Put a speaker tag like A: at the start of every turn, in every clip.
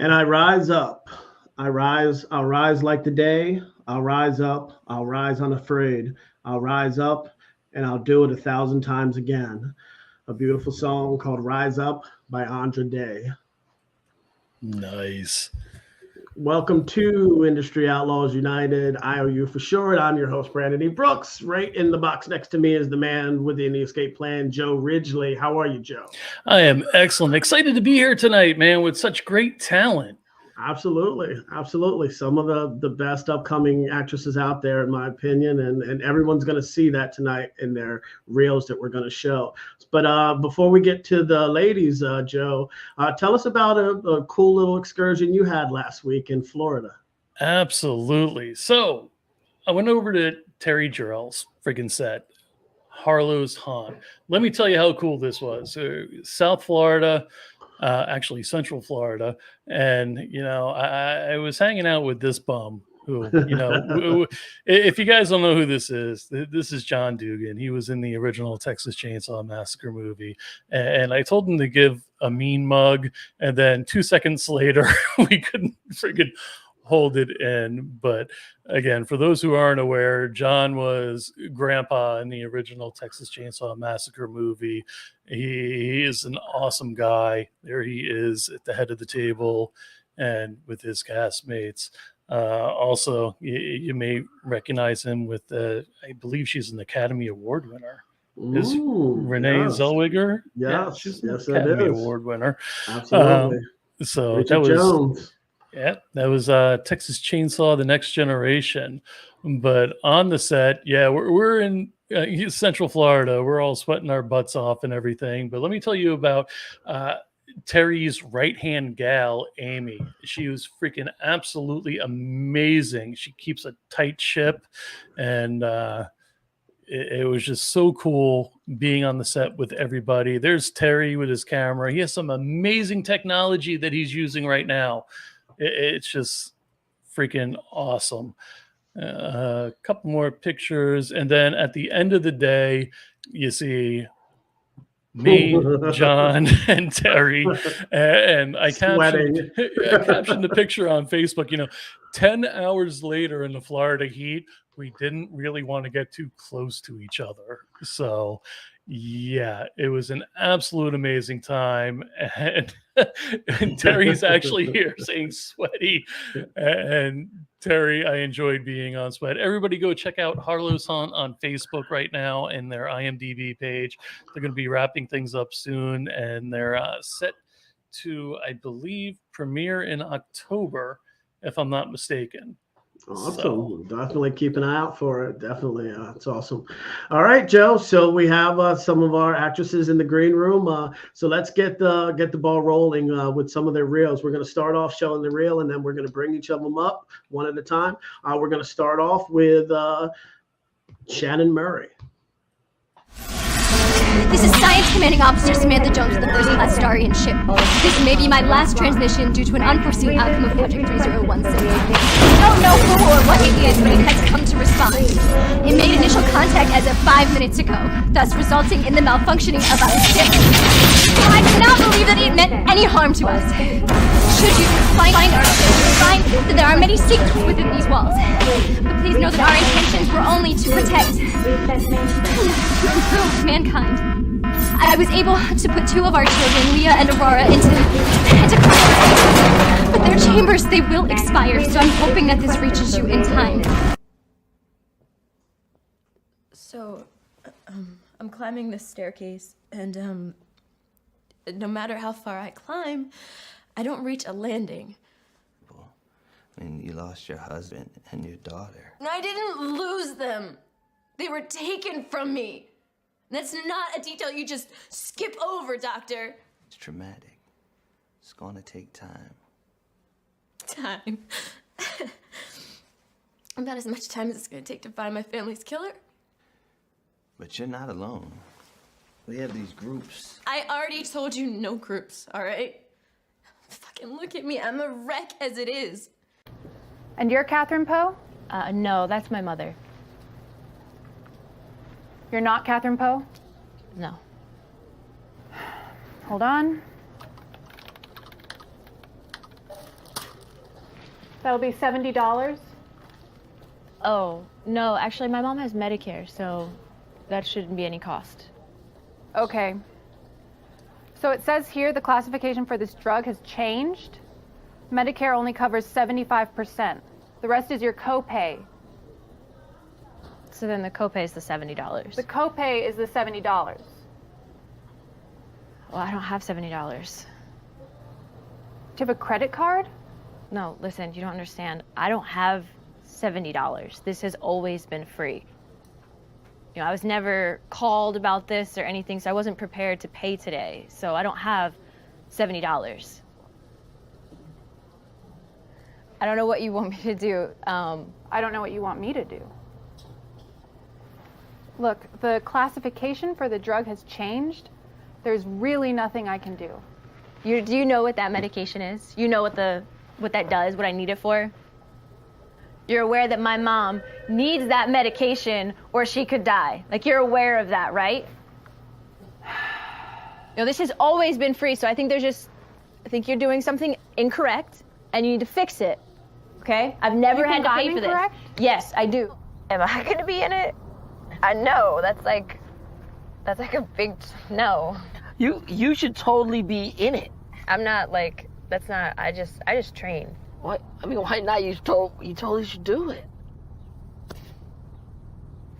A: And I rise up. I'll rise like the day. I'll rise up. I'll rise unafraid. I'll rise up and I'll do it 1,000 times again. A beautiful song called Rise Up by Andra Day.
B: Nice.
A: Welcome to Industry Outlaws United, IOU for short. I'm your host, Brandon E. Brooks. Right in the box next to me is the man with the escape plan, Joe Ridgely. How are you, Joe?
B: I am excellent. Excited to be here tonight, man, with such great talent.
A: Absolutely. Some of the best upcoming actresses out there, in my opinion, and everyone's going to see that tonight in their reels that we're going to show. But before we get to the ladies, Joe, tell us about a cool little excursion you had last week in Florida.
B: Absolutely. So I went over to Terry Jarrell's friggin' set, Harlow's Haunt. Let me tell you how cool this was. South Florida. Actually Central Florida. And, I was hanging out with this bum who, if you guys don't know who this is John Dugan. He was in the original Texas Chainsaw Massacre movie. And I told him to give a mean mug. And then 2 seconds later, we couldn't friggin' hold it in. But again, for those who aren't aware, John was Grandpa in the original Texas Chainsaw Massacre movie. He is an awesome guy. There he is at the head of the table and with his castmates. Also, you may recognize him with I believe she's an Academy Award winner. Is Renee Zellweger?
A: Yeah,
B: she's an Academy Award winner.
A: Absolutely.
B: So
A: Richard
B: that was
A: Jones.
B: Yeah, that was Texas Chainsaw: The Next Generation. But on the set, we're in Central Florida. We're all sweating our butts off and everything. But let me tell you about Terry's right-hand gal, Amy. She was freaking absolutely amazing. She keeps a tight ship, and it was just so cool being on the set with everybody. There's Terry with his camera. He has some amazing technology that he's using right now. It's just freaking awesome. A couple more pictures. And then at the end of the day, you see me, John, and Terry. And I captioned the picture on Facebook. 10 hours later in the Florida heat, we didn't really want to get too close to each other. So yeah, it was an absolute amazing time. And Terry's actually here saying sweaty. And Terry, I enjoyed being on Sweat. Everybody go check out Harlow's Haunt on Facebook right now and their IMDb page. They're going to be wrapping things up soon. And they're set to, I believe, premiere in October, if I'm not mistaken.
A: Awesome. So. Definitely keep an eye out for it. Definitely. It's awesome. All right, Joe. So we have some of our actresses in the green room. So let's get the ball rolling with some of their reels. We're going to start off showing the reel, and then we're going to bring each of them up one at a time. We're going to start off with Shannon Murray.
C: This is Science Commanding Officer Samantha Jones of the First Class Starian ship. This may be my last transmission due to an unforeseen outcome of Project 3016. We don't know who or what it is, but it has come to respond. It made initial contact as of 5 minutes ago, thus resulting in the malfunctioning of our ship. I cannot believe that it meant any harm to us. Should you find our ship, you'll find that there are many secrets within these walls. But please know that our intentions were only to protect to improve mankind. I was able to put 2 of our children, Leah and Aurora, into cryosleep. But their chambers, they will expire, so I'm hoping that this reaches you in time.
D: So, I'm climbing this staircase, and no matter how far I climb, I don't reach a landing.
E: I mean, you lost your husband and your daughter.
D: No, I didn't lose them. They were taken from me. That's not a detail you just skip over, Doctor.
E: It's traumatic. It's gonna take time.
D: Time? About as much time as it's gonna take to find my family's killer.
E: But you're not alone. We have these groups.
D: I already told you no groups, all right? Fucking look at me. I'm a wreck as it is.
F: And you're Catherine Poe?
G: No, that's my mother.
F: You're not Catherine Poe?
G: No.
F: Hold on. That'll be $70.
G: Oh, no, actually, my mom has Medicare, so that shouldn't be any cost.
F: Okay. So it says here the classification for this drug has changed. Medicare only covers 75%. The rest is your copay.
G: So then the copay is the $70.
F: The copay is the $70.
G: Well, I don't have $70.
F: Do you have a credit card?
G: No, listen, you don't understand. I don't have $70. This has always been free. You know, I was never called about this or anything, so I wasn't prepared to pay today. So I don't have $70. I don't know what you want me to do.
F: I don't know what you want me to do. Look, the classification for the drug has changed. There's really nothing I can do.
G: Do you know what that medication is? You know what that does, what I need it for? You're aware that my mom needs that medication or she could die. Like, you're aware of that, right? You know, this has always been free, so I think you're doing something incorrect and you need to fix it, okay? I've never had to pay for this. Yes, I do. Am I gonna be in it? I know, that's like a big no.
H: You should totally be in it.
G: I'm not like, I just train.
H: What? I mean, why not? You totally should do it.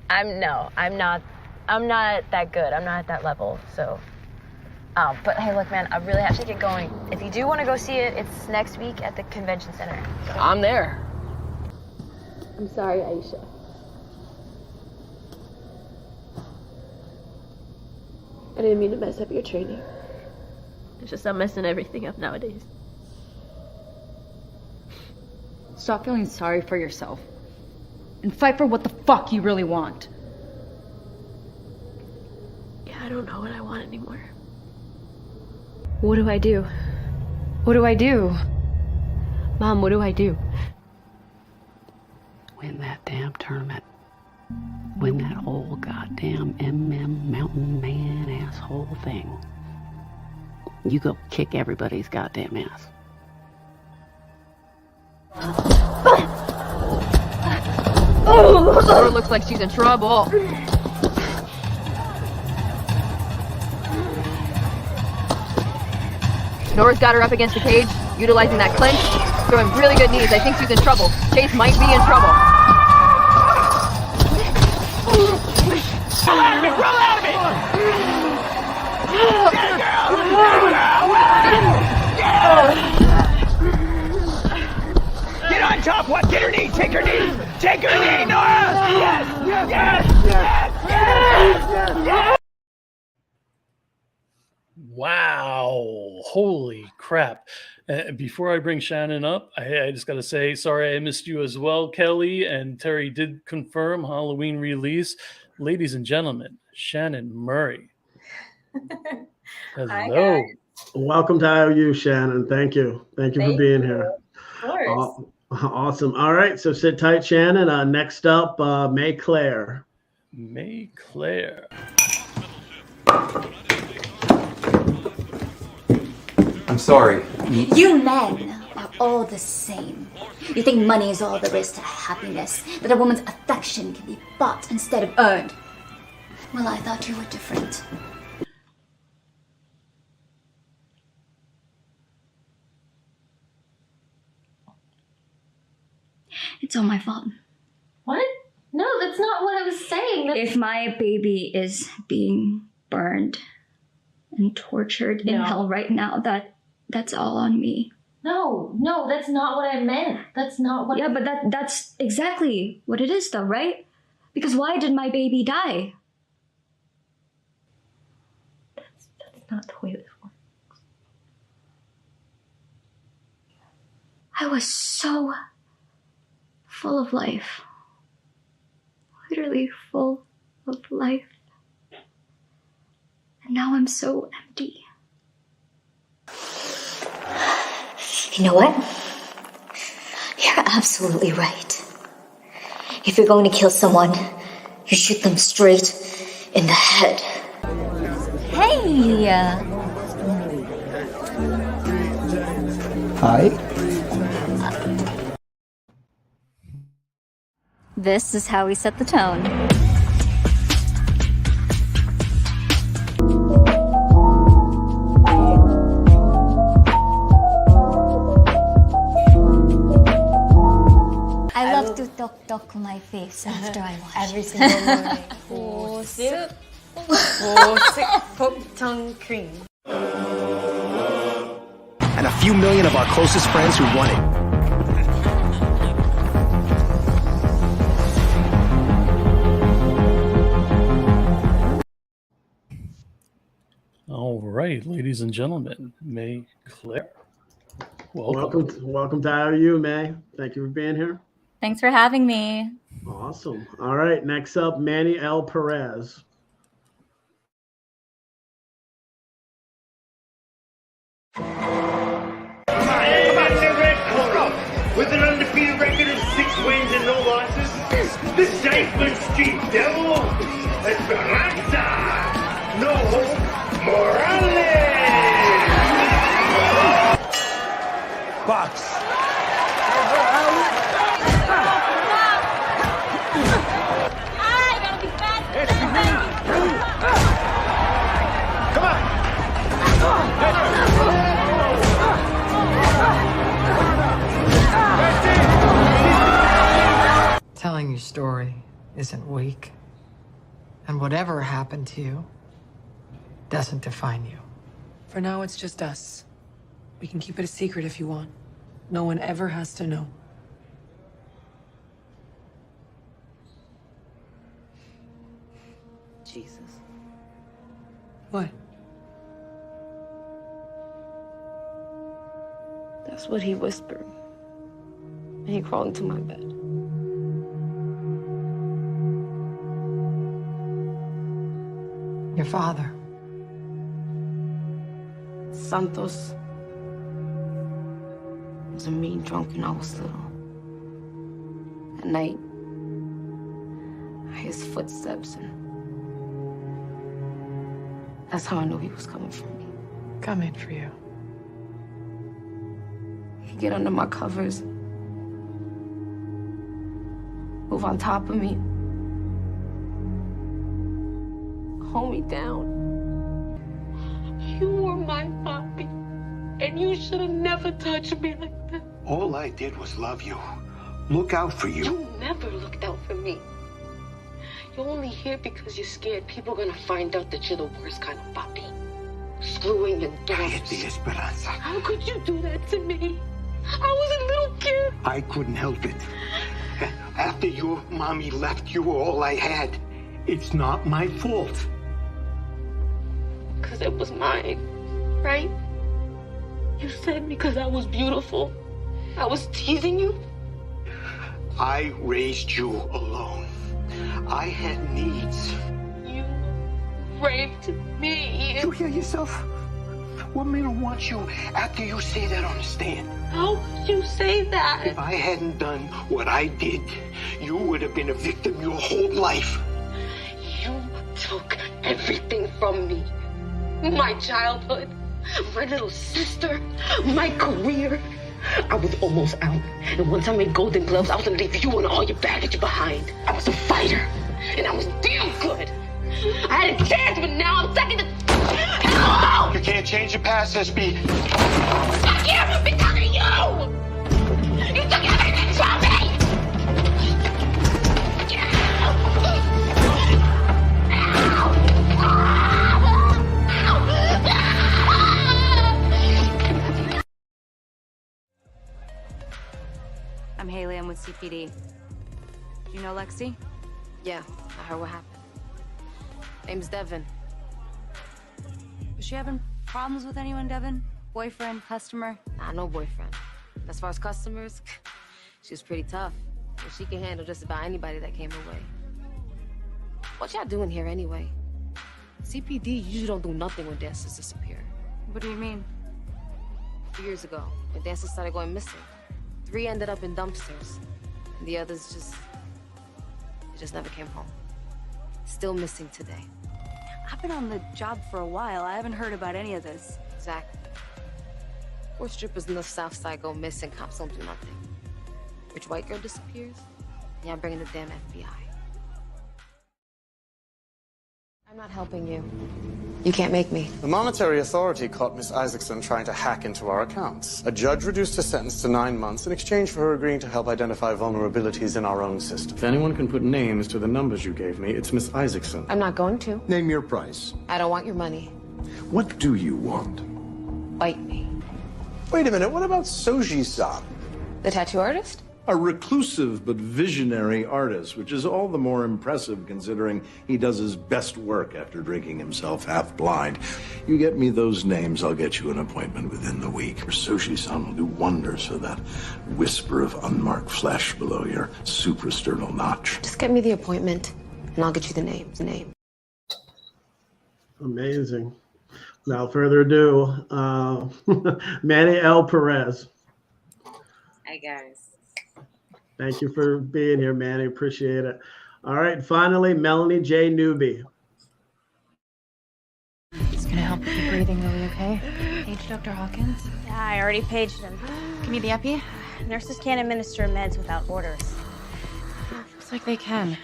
G: I'm not that good. I'm not at that level, so. But hey, look, man, I really have to get going. If you do want to go see it, it's next week at the convention center.
H: I'm there.
G: I'm sorry, Aisha.
D: I didn't mean to mess up your training. It's just I'm messing everything up nowadays.
I: Stop feeling sorry for yourself. And fight for what the fuck you really want.
D: Yeah, I don't know what I want anymore. What do I do? What do I do? Mom, what do I do?
J: Win that damn tournament. Win that whole goddamn Mountain Man asshole thing. You go kick everybody's goddamn ass.
I: Laura looks like she's in trouble. Nora's got her up against the cage, utilizing that clinch, throwing really good knees. I think she's in trouble. Chase might be in trouble.
K: Roll out of me! Roll out of me! Get on top! What? Get her knee! Take her knee! Take her knee, Nora! Yes! Yes! Yes! Yes! Yes! Yes!
B: Wow. Holy crap. Before I bring Shannon up, I just got to say, sorry I missed you as well, Kelly. And Terry did confirm Halloween release. Ladies and gentlemen, Shannon Murray. Hello.
A: Welcome to IOU, Shannon. Thank you. Thank you for being here.
L: Of course.
A: Awesome. All right. So sit tight, Shannon. Next up, May Claire.
B: May Claire.
M: I'm sorry.
N: You men are all the same. You think money is all there is to happiness, that a woman's affection can be bought instead of earned. Well, I thought you were different. It's all my fault.
L: What? No, that's not what I was saying.
N: If my baby is being burned and tortured in hell right now, that's all on me.
L: No, that's not what I meant. That's not what.
N: Yeah, but that's exactly what it is, though, right? Because why did my baby die? That's not the way this works. I was so full of life. Literally full of life. And now I'm so empty. You know what? You're absolutely right. If you're going to kill someone, you shoot them straight in the head. Hey!
M: Hi.
N: This is how we set the tone. I love to talk my face after I wash. Every single morning.
O: 보습 곱창 cream.
K: And a few million of our closest friends who want it.
B: All right, ladies and gentlemen, May Claire.
A: Welcome to IOU, May. Thank you for being here.
P: Thanks for having me.
A: Awesome. All right, next up, Manny L. Perez.
K: Come on, the red corner. With an undefeated record of 6 wins and no losses, the Cypher Street Devil, Esperanza, No Hope, Morales. Box. Come on.
Q: Telling your story isn't weak. And whatever happened to you doesn't define you.
R: For now, it's just us. We can keep it a secret if you want. No one ever has to know.
H: Jesus.
R: What?
H: That's what he whispered. And he crawled into my bed.
Q: Your father.
H: Santos was a mean drunk when I was little. At night, I heard his footsteps, and that's how I knew he was coming for me.
Q: Coming for you.
H: He'd get under my covers, move on top of me, hold me down.
S: You were my papi, and you should have never touched me like that.
K: All I did was love you. Look out for you.
S: You never looked out for me. You're only here because you're scared people are gonna find out that you're the worst kind of papi. Screwing and
K: Cállate, Esperanza.
S: How could you do that to me? I was a little kid.
K: I couldn't help it. After your mommy left, you were all I had. It's not my fault.
S: Because it was mine, right? You said because I was beautiful, I was teasing you?
K: I raised you alone. I had needs.
S: You raped me.
K: You hear yourself? Women want you after you say that on the stand.
S: How could you say that?
K: If I hadn't done what I did, you would have been a victim your whole life.
S: You took everything from me. My childhood, my little sister, my career. I was almost out. And once I made Golden Gloves, I was gonna leave you and all your baggage behind. I was a fighter, and I was damn good. I had a chance, but now I'm second to... Hello!
K: You can't change the past, SB.
S: I can't because of you! You took everything from me!
T: I'm Haley, I'm with CPD. Do you know Lexi?
H: Yeah, I heard what happened. Name's Devin.
T: Was she having problems with anyone, Devin? Boyfriend, customer?
H: Nah, no boyfriend. As far as customers, she was pretty tough. But she can handle just about anybody that came her way. What y'all doing here anyway? CPD usually don't do nothing when dancers disappear.
T: What do you mean?
H: A few years ago, when dancers started going missing, 3 ended up in dumpsters. And the others just never came home. Still missing today.
T: I've been on the job for a while. I haven't heard about any of this.
H: Exactly. Poor strippers in the South Side go missing, cops don't do nothing. Rich white girl disappears, Yeah, I'm bringing the damn FBI. I'm not helping you. You can't make me.
U: The Monetary Authority caught Miss Isaacson trying to hack into our accounts. A judge reduced her sentence to 9 months in exchange for her agreeing to help identify vulnerabilities in our own system. If anyone can put names to the numbers you gave me, it's Miss Isaacson.
H: I'm not going to.
U: Name your price.
H: I don't want your money.
U: What do you want?
H: Bite me.
U: Wait a minute, what about Soji-san?
H: The tattoo artist?
V: A reclusive but visionary artist, which is all the more impressive considering he does his best work after drinking himself half blind. You get me those names, I'll get you an appointment within the week. Soji-san will do wonders for that whisper of unmarked flesh below your suprasternal notch.
H: Just get me the appointment, and I'll get you the name.
A: Amazing. Without further ado, Manny L. Perez.
W: Hi, guys.
A: Thank you for being here, Manny. Appreciate it. All right, finally, Melanie J. Newby.
F: It's gonna help with your breathing, really, okay? Page Dr. Hawkins.
G: Yeah, I already paged him.
F: Give me the epi.
G: Nurses can't administer meds without orders.
F: Looks like they can.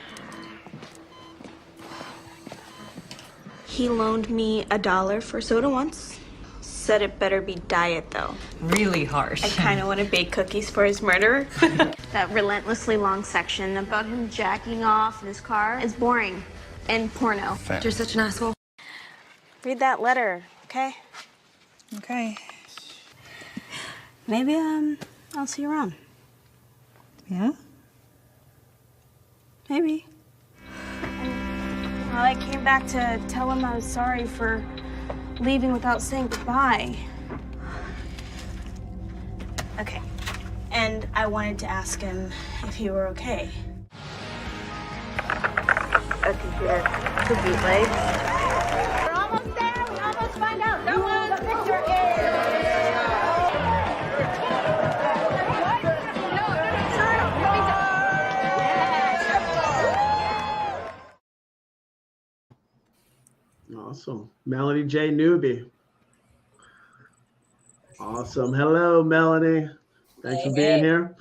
X: He loaned me $1 for soda once. Said it better be diet, though.
Y: Really harsh.
X: I kind of want to bake cookies for his murderer. That relentlessly long section about him jacking off in his car is boring and porno.
Y: You're such an asshole.
X: Read that letter, okay?
Y: Okay.
X: Maybe I'll see you around.
Y: Yeah?
X: Maybe. Well, I came back to tell him I was sorry for leaving without saying goodbye. Okay. And I wanted to ask him if you were okay. Okay, here. The bootleg.
G: We're almost there. We almost find out who the picture is.
A: Awesome. Melanie J. Newby. Awesome. Hello, Melanie. Thanks for being here.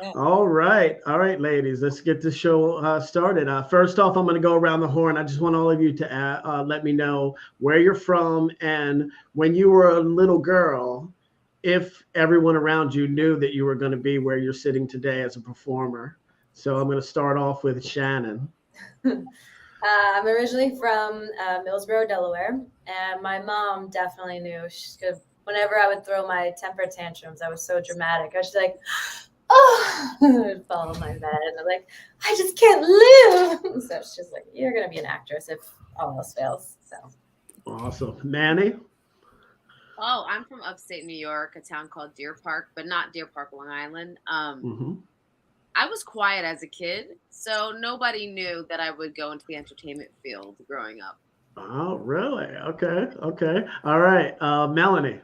A: Yeah. All right, ladies. Let's get the show started. First off, I'm going to go around the horn. I just want all of you to let me know where you're from and when you were a little girl, if everyone around you knew that you were going to be where you're sitting today as a performer. So I'm going to start off with Shannon.
Z: I'm originally from Millsboro, Delaware, and my mom definitely knew. Whenever I would throw my temper tantrums, I was so dramatic. I was just like, oh, I would fall on my bed, and I'm like, I just can't live. So it's just like, you're going to be an actress if all else fails. So
A: awesome. Manny?
W: Oh, I'm from upstate New York, a town called Deer Park, but not Deer Park, Long Island. I was quiet as a kid, so nobody knew that I would go into the entertainment field growing up.
A: Oh, really? Okay. All right. Melanie.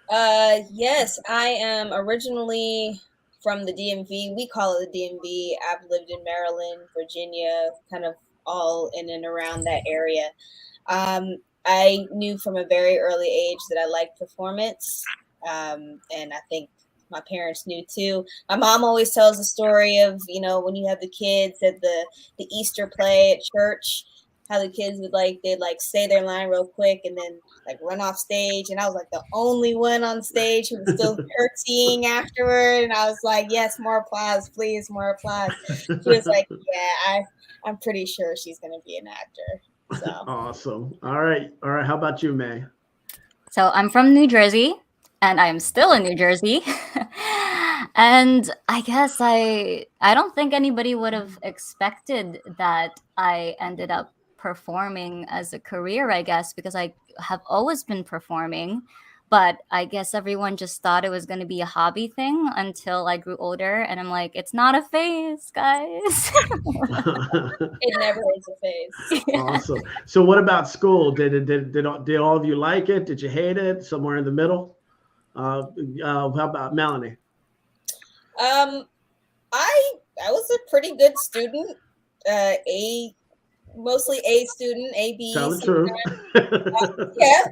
X: Yes, I am originally from the DMV. We call it the DMV. I've lived in Maryland, Virginia, kind of all in and around that area. I knew from a very early age that I liked performance, and I think my parents knew too. My mom always tells the story of, when you have the kids at the Easter play at church, how the kids would they'd say their line real quick and then run off stage. And I was the only one on stage who was still curtsying afterward. And I was like, yes, more applause, please, more applause. She was like, yeah, I'm pretty sure she's going to be an actor. So.
A: Awesome. All right. How about you, May?
P: So I'm from New Jersey. And I'm still in New Jersey. And I guess I don't think anybody would have expected that I ended up performing as a career, I guess, because I have always been performing. But I guess everyone just thought it was going to be a hobby thing until I grew older. And I'm like, it's not a phase, guys.
X: It never is a phase.
A: Awesome. So what about school? Did all of you like it? Did you hate it? Somewhere in the middle? How about Melanie?
X: I was a pretty good student, mostly A student, A B.
A: Tell the truth.
X: Yeah,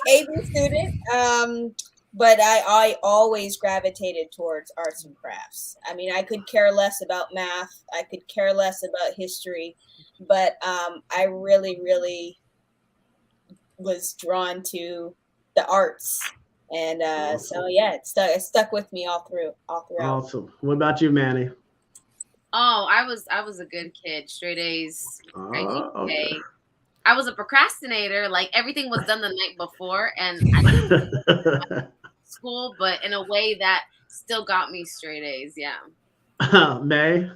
X: A B student. but I always gravitated towards arts and crafts. I mean, I could care less about math. I could care less about history, but I really, really was drawn to the arts. And so yeah, it stuck with me all throughout.
A: Awesome. What about you, Manny?
W: Oh, I was a good kid, straight A's.
A: Okay.
W: I was a procrastinator. Like everything was done the night before, and I didn't school, but in a way that still got me straight A's. Yeah.
A: May.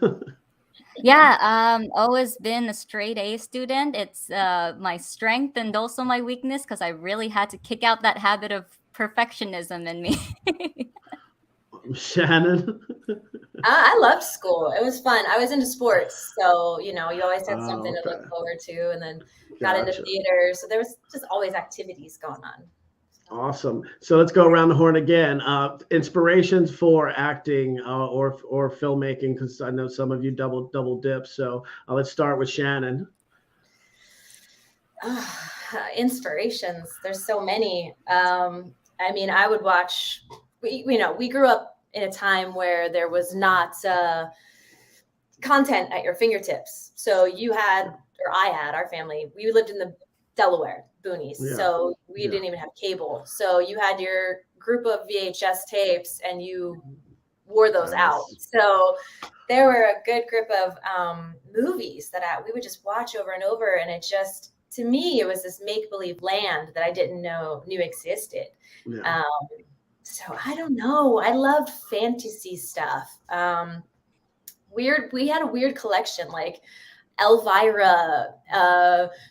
P: Yeah, always been a straight A student. It's my strength and also my weakness because I really had to kick out that habit of perfectionism in me.
A: Shannon.
Z: I loved school. It was fun. I was into sports, so you always had something to look forward to, and then got into theater. So there was just always activities going on.
A: Awesome. So let's go around the horn again. Inspirations for acting or filmmaking, because I know some of you double dip. So let's start with Shannon.
Z: Inspirations. There's so many. I mean, I would watch. We grew up in a time where there was not content at your fingertips. So you had, or I had, our family, we lived in the Delaware boonies. Yeah. So we didn't even have cable. So you had your group of VHS tapes and you wore those out. So there were a good group of movies that we would just watch over and over. And it just, to me, it was this make-believe land that I didn't knew existed. Yeah. So I don't know. I loved fantasy stuff. We had a weird collection, like Elvira,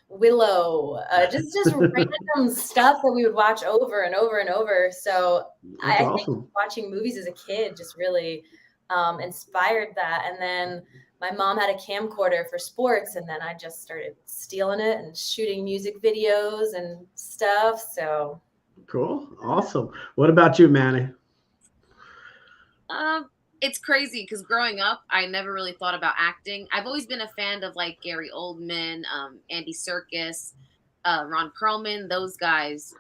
Z: Willow, just random stuff that we would watch over and over and over. So I think watching movies as a kid just really inspired that. And then my mom had a camcorder for sports, and then I just started stealing it and shooting music videos and stuff. So.
A: Cool. Awesome. What about you, Manny?
W: It's crazy because growing up, I never really thought about acting. I've always been a fan of like Gary Oldman, Andy Serkis, Ron Perlman, those guys.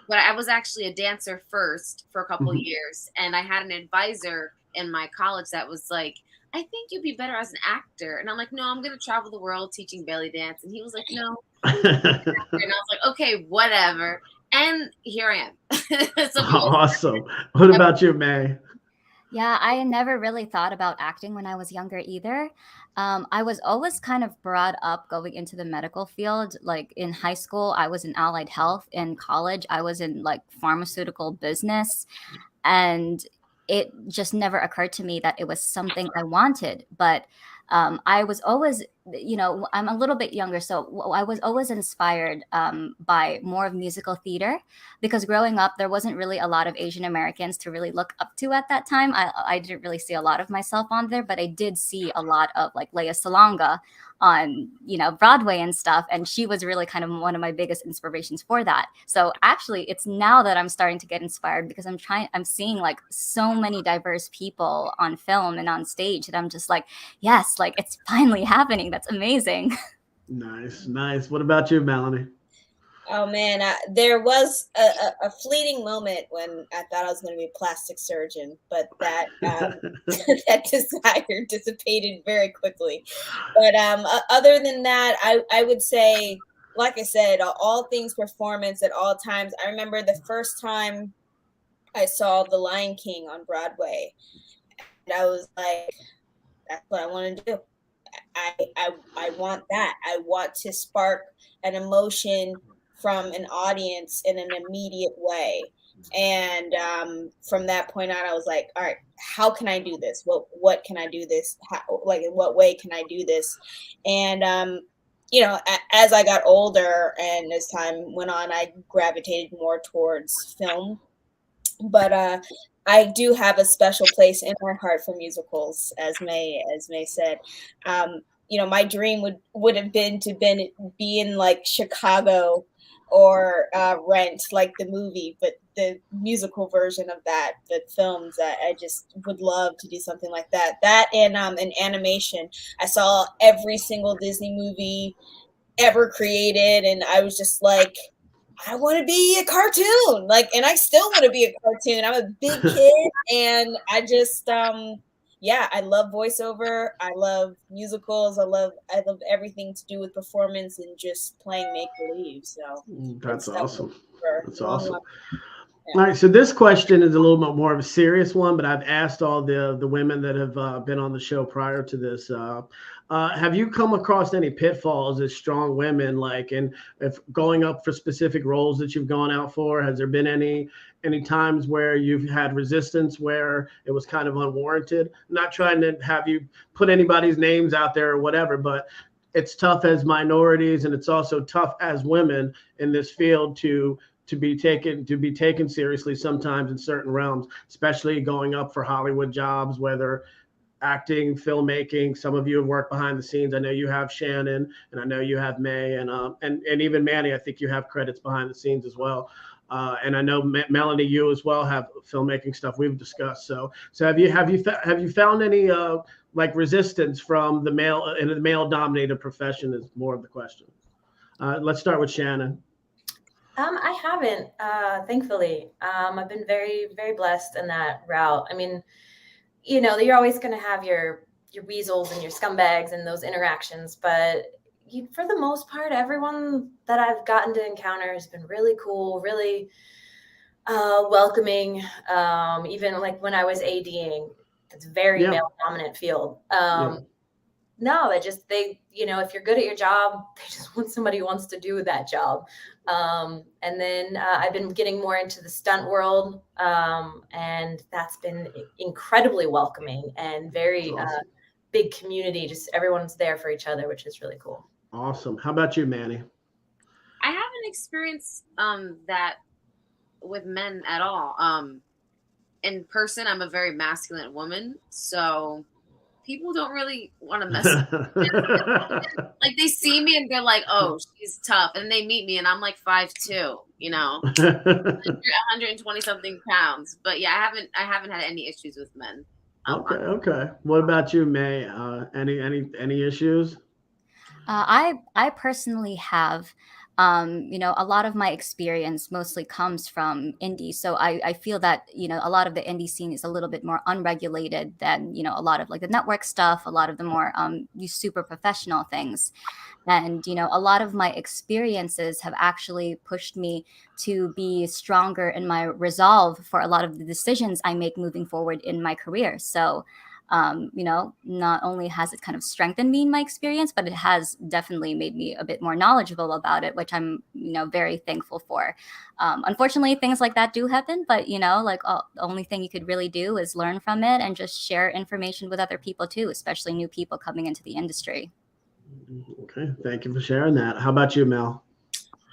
W: But I was actually a dancer first for a couple of years. And I had an advisor in my college that was like, I think you'd be better as an actor. And I'm like, no, I'm going to travel the world teaching belly dance. And he was like, no. And I was like, okay, whatever. And here I am. So
A: awesome. What about you, May?
P: Yeah, I never really thought about acting when I was younger either. I was always kind of brought up going into the medical field. Like in high school, I was in allied health. In college, I was in like pharmaceutical business. And it just never occurred to me that it was something I wanted. But I was always, I'm a little bit younger, so I was always inspired by more of musical theater, because growing up, there wasn't really a lot of Asian Americans to really look up to at that time. I didn't really see a lot of myself on there, but I did see a lot of like Lea Salonga on, Broadway and stuff. And she was really kind of one of my biggest inspirations for that. So actually, it's now that I'm starting to get inspired because I'm seeing like so many diverse people on film and on stage that I'm just like, yes, like it's finally happening. That's amazing.
A: Nice. What about you, Melanie?
X: Oh man, there was a fleeting moment when I thought I was going to be a plastic surgeon, but that that desire dissipated very quickly. But other than that, I would say, like I said, all things performance at all times. I remember the first time I saw The Lion King on Broadway, and I was like, that's what I want to do. I want that. I want to spark an emotion from an audience in an immediate way. And from that point on, I was like, all right, how can I do this? What can I do this? In what way can I do this? And, as I got older and as time went on, I gravitated more towards film. But I do have a special place in my heart for musicals, as May said. My dream would have been to be in like Chicago or Rent, like the movie, but the musical version of that, the films, I just would love to do something like that. That and an animation. I saw every single Disney movie ever created, and I was just like, I want to be a cartoon, like, and I still want to be a cartoon. I'm a big kid, and I just, yeah, I love voiceover. I love musicals. I love everything to do with performance and just playing make believe. So
A: that's awesome. That's
X: long
A: awesome.
X: life.
A: All right, so this question is a little bit more of a serious one, but I've asked all the women that have been on the show prior to this. Have you come across any pitfalls as strong women, like, and if going up for specific roles that you've gone out for? Has there been any times where you've had resistance where it was kind of unwarranted? I'm not trying to have you put anybody's names out there or whatever, but it's tough as minorities, and it's also tough as women in this field to be taken seriously sometimes in certain realms, especially going up for Hollywood jobs, whether acting, filmmaking. Some of you have worked behind the scenes. I know you have, Shannon, and I know you have May, and even Manny. I think you have credits behind the scenes as well. And I know Melanie, you as well have filmmaking stuff we've discussed. So have you found any like resistance from the male in a male dominated profession? Is more of the question. Let's start with Shannon.
Z: I haven't, thankfully. I've been very, very blessed in that route. I mean, you know, you're always going to have your weasels and your scumbags and those interactions, but for the most part, everyone that I've gotten to encounter has been really cool, really welcoming. Even like when I was ADing, it's a very male dominant field. No, they, you know, if you're good at your job, they just want somebody who wants to do that job. And then I've been getting more into the stunt world, and that's been incredibly welcoming and very awesome. Big community. Just everyone's there for each other, which is really cool.
A: Awesome. How about you, Manny?
W: I haven't experienced that with men at all. In person, I'm a very masculine woman, so people don't really want to mess with me. Like, they see me and they're like, oh, she's tough. And they meet me and I'm like 5'2", you know, 120 something pounds. But yeah, I haven't had any issues with men.
A: Okay. What about you, May? Any issues?
P: I personally have. You know, a lot of my experience mostly comes from indie. So I feel that, you know, a lot of the indie scene is a little bit more unregulated than, you know, a lot of like the network stuff, a lot of the more super professional things. And, you know, a lot of my experiences have actually pushed me to be stronger in my resolve for a lot of the decisions I make moving forward in my career. So, you know, not only has it kind of strengthened me in my experience, but it has definitely made me a bit more knowledgeable about it, which I'm, you know, very thankful for. Unfortunately, things like that do happen, but, you know, like the only thing you could really do is learn from it and just share information with other people too, especially new people coming into the industry.
A: Okay, thank you for sharing that. How about you, Mel?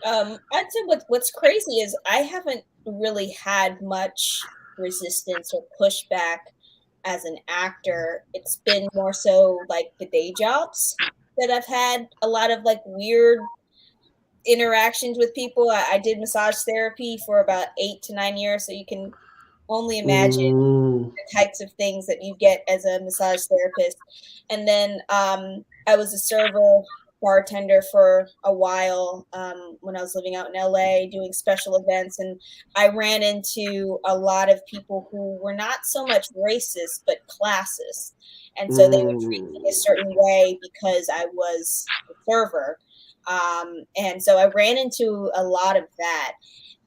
X: I'd say what's crazy is I haven't really had much resistance or pushback as an actor. It's been more so like the day jobs that I've had a lot of like weird interactions with people. I did massage therapy for about 8 to 9 years, so you can only imagine the types of things that you get as a massage therapist. And then I was a server bartender for a while when I was living out in LA doing special events, and I ran into a lot of people who were not so much racist but classist, and so they would treat me a certain way because I was a server, and so I ran into a lot of that.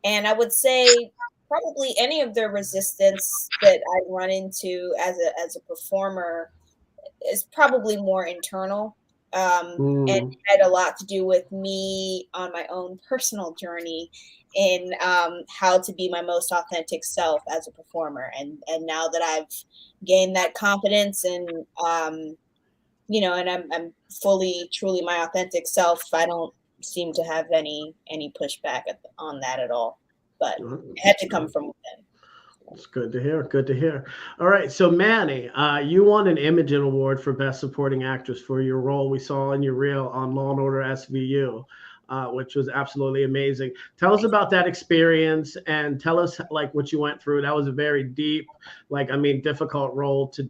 X: And I would say probably any of the resistance that I run into as a performer is probably more internal. And had a lot to do with me on my own personal journey in how to be my most authentic self as a performer. And now that I've gained that confidence and, you know, and I'm fully, truly my authentic self, I don't seem to have any pushback on that at all. But it had to come from within.
A: It's good to hear. Good to hear. All right. So, Manny, you won an Imogen Award for Best Supporting Actress for your role we saw in your reel on Law & Order SVU, which was absolutely amazing. Tell us about that experience and tell us like what you went through. That was a very deep, difficult role to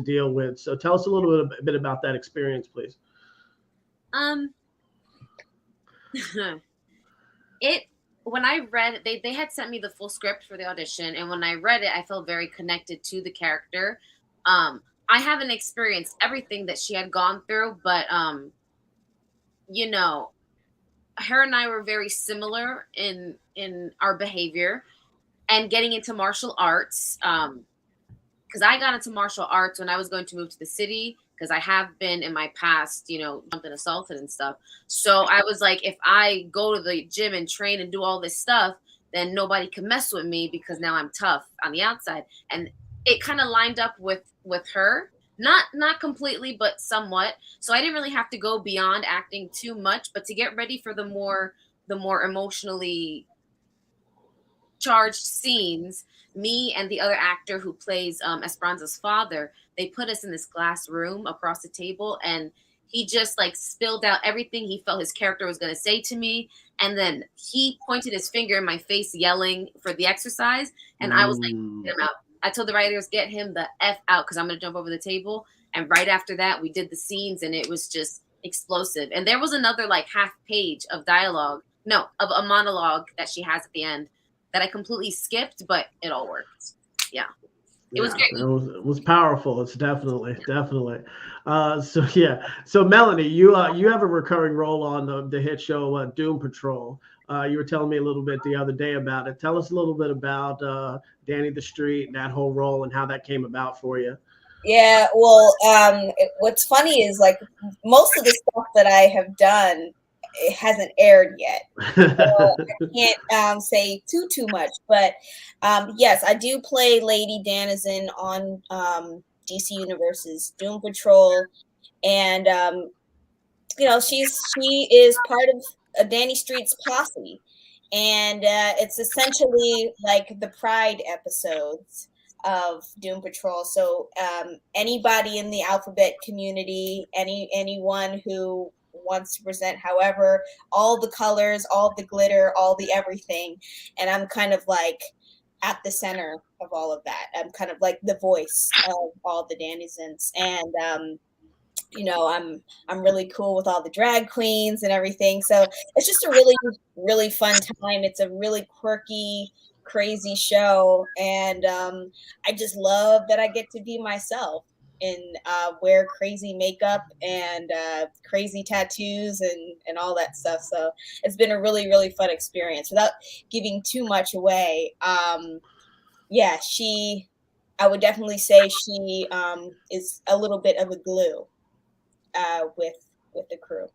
A: deal with. So tell us a little bit about that experience, please.
W: when I read it, they had sent me the full script for the audition, and when I read it, I felt very connected to the character. I haven't experienced everything that she had gone through, but you know, her and I were very similar in our behavior and getting into martial arts. Because I got into martial arts when I was going to move to the city, because I have been in my past, you know, jumped and assaulted and stuff. So I was like, if I go to the gym and train and do all this stuff, then nobody can mess with me because now I'm tough on the outside. And it kind of lined up with her. Not completely, but somewhat. So I didn't really have to go beyond acting too much, but to get ready for the more emotionally charged scenes, me and the other actor who plays Esperanza's father, they put us in this glass room across the table, and he just like spilled out everything he felt his character was going to say to me. And then he pointed his finger in my face, yelling for the exercise. And I was like, get him out. I told the writers, get him the F out, because I'm going to jump over the table. And right after that, we did the scenes, and it was just explosive. And there was another like half page of dialogue, of a monologue that she has at the end that I completely skipped, but it all worked. Yeah. It was great.
A: It was powerful. It's definitely. So Melanie, you have a recurring role on the hit show Doom Patrol. You were telling me a little bit the other day about it. Tell us a little bit about Danny the Street and that whole role and how that came about for you.
X: Yeah, well, what's funny is like most of the stuff that I have done, it hasn't aired yet. So I can't say too much, but yes, I do play Lady Danizen on DC Universe's Doom Patrol, and you know, she is part of Danny Street's posse, and it's essentially like the Pride episodes of Doom Patrol. So anybody in the alphabet community, anyone who wants to present however, all the colors, all the glitter, all the everything, and I'm kind of like at the center of all of that. I'm kind of like the voice of all the Danizens, and you know, I'm really cool with all the drag queens and everything. So it's just a really fun time. It's a really quirky, crazy show, and I just love that I get to be myself and wear crazy makeup and crazy tattoos and all that stuff. So it's been a really fun experience. Without giving too much away, yeah, I would definitely say she is a little bit of a glue with the crew.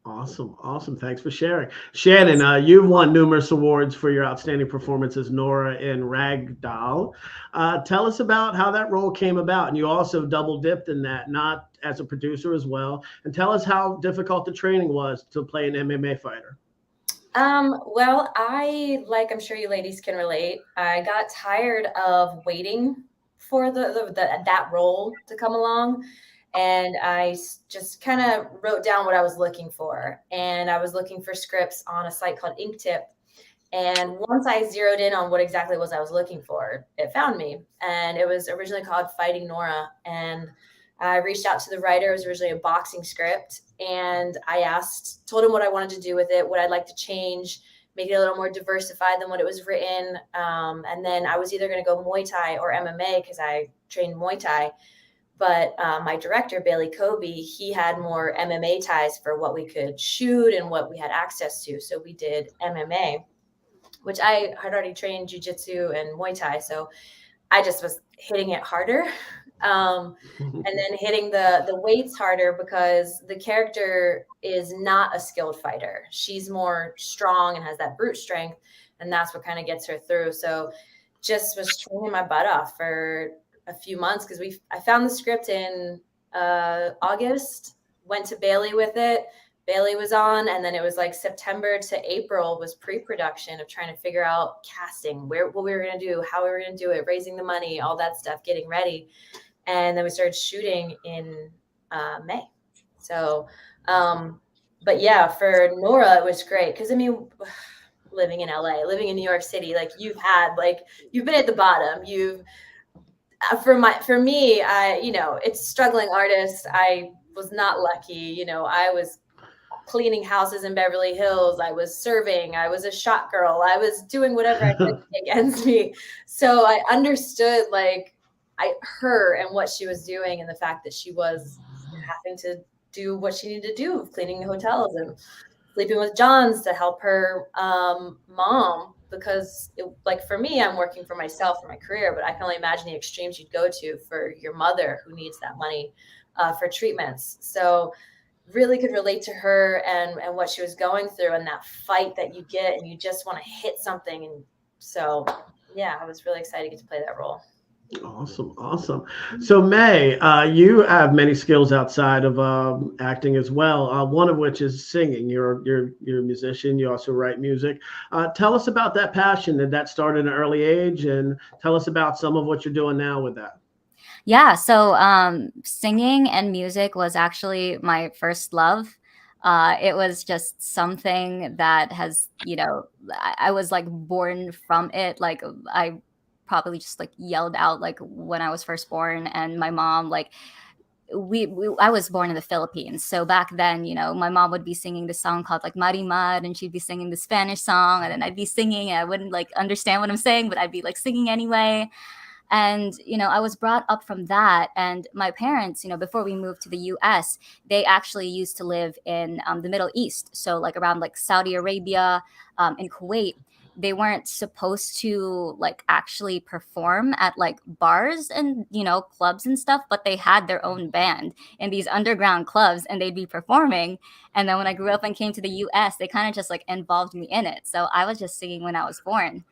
A: Awesome. Thanks for sharing. Shannon, you've won numerous awards for your outstanding performance as Nora in Ragdoll. Tell us about how that role came about. And you also double dipped in that, not as a producer as well. And tell us how difficult the training was to play an MMA fighter.
Z: Well, I'm sure you ladies can relate. I got tired of waiting for that role to come along. And I just kind of wrote down what I was looking for. And I was looking for scripts on a site called Inktip. And once I zeroed in on what exactly was I was looking for, it found me. And it was originally called Fighting Nora. And I reached out to the writer. It was originally a boxing script. And I told him what I wanted to do with it, what I'd like to change, make it a little more diversified than what it was written. And then I was either going to go Muay Thai or MMA because I trained Muay Thai. But my director, Bailey Kobe, he had more MMA ties for what we could shoot and what we had access to. So we did MMA, which I had already trained jiu-jitsu and Muay Thai. So I just was hitting it harder and then hitting the weights harder because the character is not a skilled fighter. She's more strong and has that brute strength. And that's what kind of gets her through. So just was training my butt off for a few months because I found the script in August, went to Bailey with it. Bailey was on, and then it was like September to April was pre-production of trying to figure out casting, what we were going to do, how we were going to do it, raising the money, all that stuff, getting ready. And then we started shooting in May. So, but yeah, for Nora, it was great. Cause I mean, living in LA, living in New York City, like you've been at the bottom, for me, it's struggling artist. I was not lucky. I was cleaning houses in Beverly Hills. I was serving. I was a shot girl. I was doing whatever I could against me. So I understood like her and what she was doing, and the fact that she was having to do what she needed to do, cleaning hotels and sleeping with Johns to help her mom. Because like for me, I'm working for myself for my career, but I can only imagine the extremes you'd go to for your mother who needs that money for treatments. So really could relate to her and what she was going through, and that fight that you get and you just want to hit something. And so, yeah, I was really excited to get to play that role.
A: Awesome. So May, you have many skills outside of acting as well. One of which is singing. You're a musician. You also write music. Tell us about that passion. Did that start at an early age? And tell us about some of what you're doing now with that.
P: Yeah. So singing and music was actually my first love. It was just something that has, I was like born from it. Like I probably just like yelled out like when I was first born, and my mom like I was born in the Philippines, so back then my mom would be singing this song called like Marimar, and she'd be singing the Spanish song, and then I'd be singing and I wouldn't like understand what I'm saying, but I'd be like singing anyway. And I was brought up from that. And my parents, before we moved to the US, they actually used to live in the Middle East, so like around like Saudi Arabia, in Kuwait. They weren't supposed to like actually perform at like bars and clubs and stuff, but they had their own band in these underground clubs, and they'd be performing. And then when I grew up and came to the US, they kind of just like involved me in it. So I was just singing when I was born.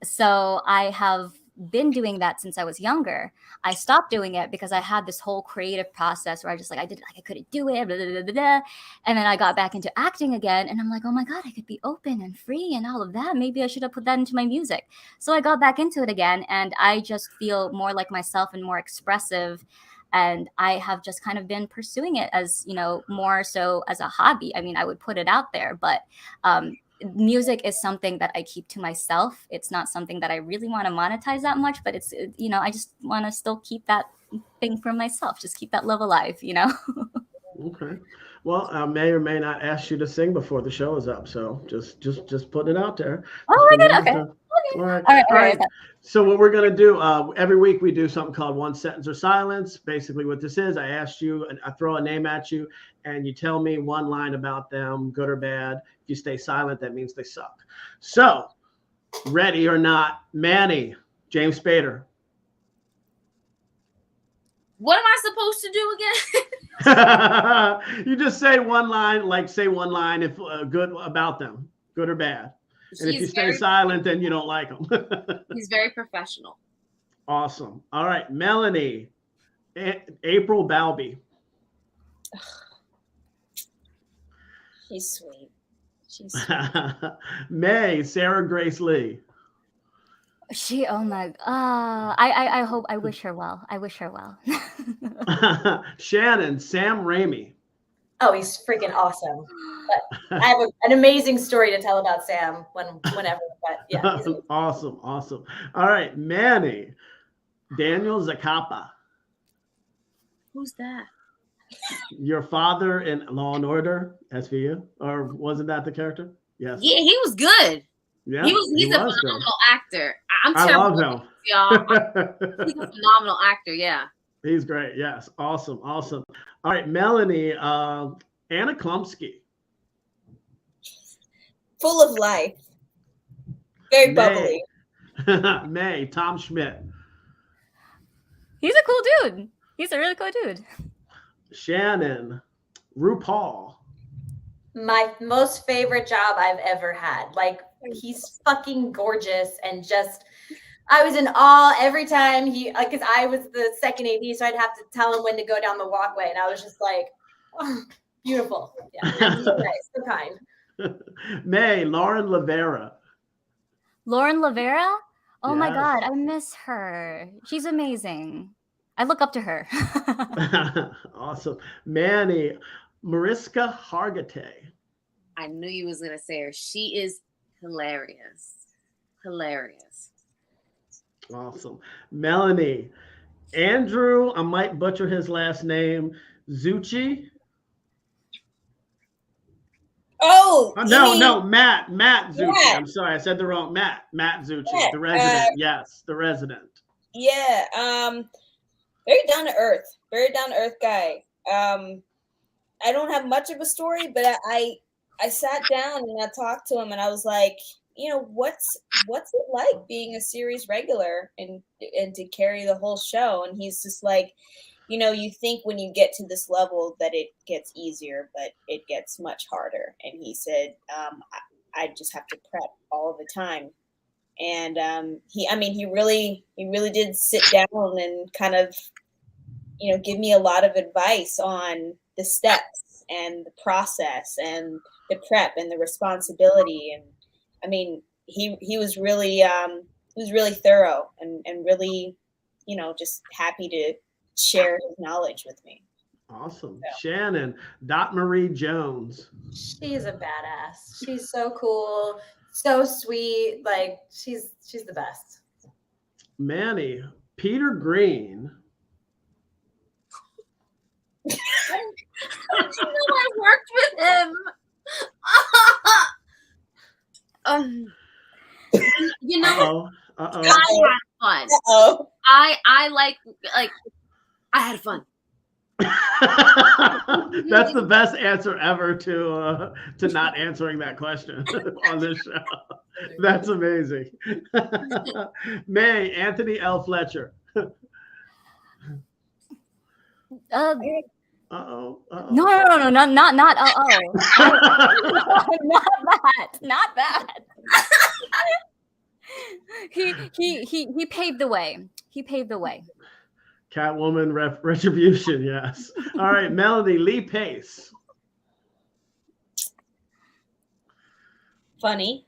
P: So I have been doing that since I was younger. I stopped doing it because I had this whole creative process where I just like, I did like I couldn't do it, blah, blah, blah, blah, blah. And then I got back into acting again, and I'm like, oh my God, I could be open and free and all of that. Maybe I should have put that into my music. So I got back into it again, and I just feel more like myself and more expressive. And I have just kind of been pursuing it as, more so as a hobby. I mean, I would put it out there, but music is something that I keep to myself. It's not something that I really want to monetize that much, but it's, I just want to still keep that thing for myself, just keep that love alive,
A: Okay. Well, I may or may not ask you to sing before the show is up. So just putting it out there.
P: Oh my God. Okay.
A: All right. So what we're going to do, every week we do something called One Sentence or Silence. Basically what this is, I ask you, I throw a name at you, and you tell me one line about them, good or bad. If you stay silent, that means they suck. So, ready or not, Manny, James Spader.
W: What am I supposed to do again?
A: You just say one line, if good about them, good or bad. And if you stay silent, then you don't like them.
W: He's very professional.
A: Awesome. All right, Melanie, April Balby.
X: She's sweet. She's
A: May, Sarah Grace Lee.
P: Oh my, I hope, I wish her well.
A: Shannon, Sam Raimi.
Z: Oh, he's freaking awesome. But I have an amazing story to tell about Sam whenever. But yeah.
A: Awesome. All right, Manny, Daniel Zacapa.
W: Who's that?
A: Your father in Law and Order, SVU, or wasn't that the character? Yes.
W: Yeah, he was good.
A: Yeah,
W: he's a phenomenal actor. I'm terrible,
A: I love him.
W: Y'all. He's a phenomenal actor. Yeah.
A: He's great. Yes. Awesome. All right, Melanie, Anna Klumsky.
X: Full of life. Very bubbly.
A: May, Tom Schmidt.
P: He's a cool dude. He's a really cool dude.
A: Shannon, RuPaul.
Z: My most favorite job I've ever had. Like, he's fucking gorgeous, and just, I was in awe every time because I was the second AD, so I'd have to tell him when to go down the walkway, and I was just like, oh, beautiful. Yeah, so nice, so kind.
A: May, Lauren Lavera.
P: Lauren Lavera? Oh my
A: Yes.
P: God, I miss her. She's amazing. I look up to her.
A: Awesome. Manny, Mariska Hargitay.
W: I knew you was gonna say her. She is hilarious.
A: Awesome. Melanie, Andrew, I might butcher his last name, Zucchi.
X: Oh,
A: no, Matt Zucci.
X: Yeah.
A: I'm sorry, I said the wrong Matt Zucci,
X: Yeah,
A: the resident. Yes, the resident.
X: Yeah, very down to earth guy. I don't have much of a story, but I sat down and I talked to him and I was like, you know, what's it like being a series regular and to carry the whole show? And he's just like, you know, you think when you get to this level that it gets easier, but it gets much harder. And he said, I just have to prep all the time. And he really did sit down and kind of, you know, give me a lot of advice on the steps and the process and the prep and the responsibility. And I mean, he was really thorough and really, you know, just happy to share his knowledge with me.
A: Awesome. So. Shannon, Dot Marie Jones.
Z: She's a badass. She's so cool, so sweet. Like she's the best.
A: Manny, Peter Green.
W: Did you know I worked with him? You know, I had fun. I like I had fun.
A: That's the best answer ever to not answering that question on this show. That's amazing. May, Anthony L. Fletcher.
P: No, not not not that. He paved the way. He paved the way.
A: Catwoman, Retribution, yes. All right, Melanie, Lee Pace.
X: Funny.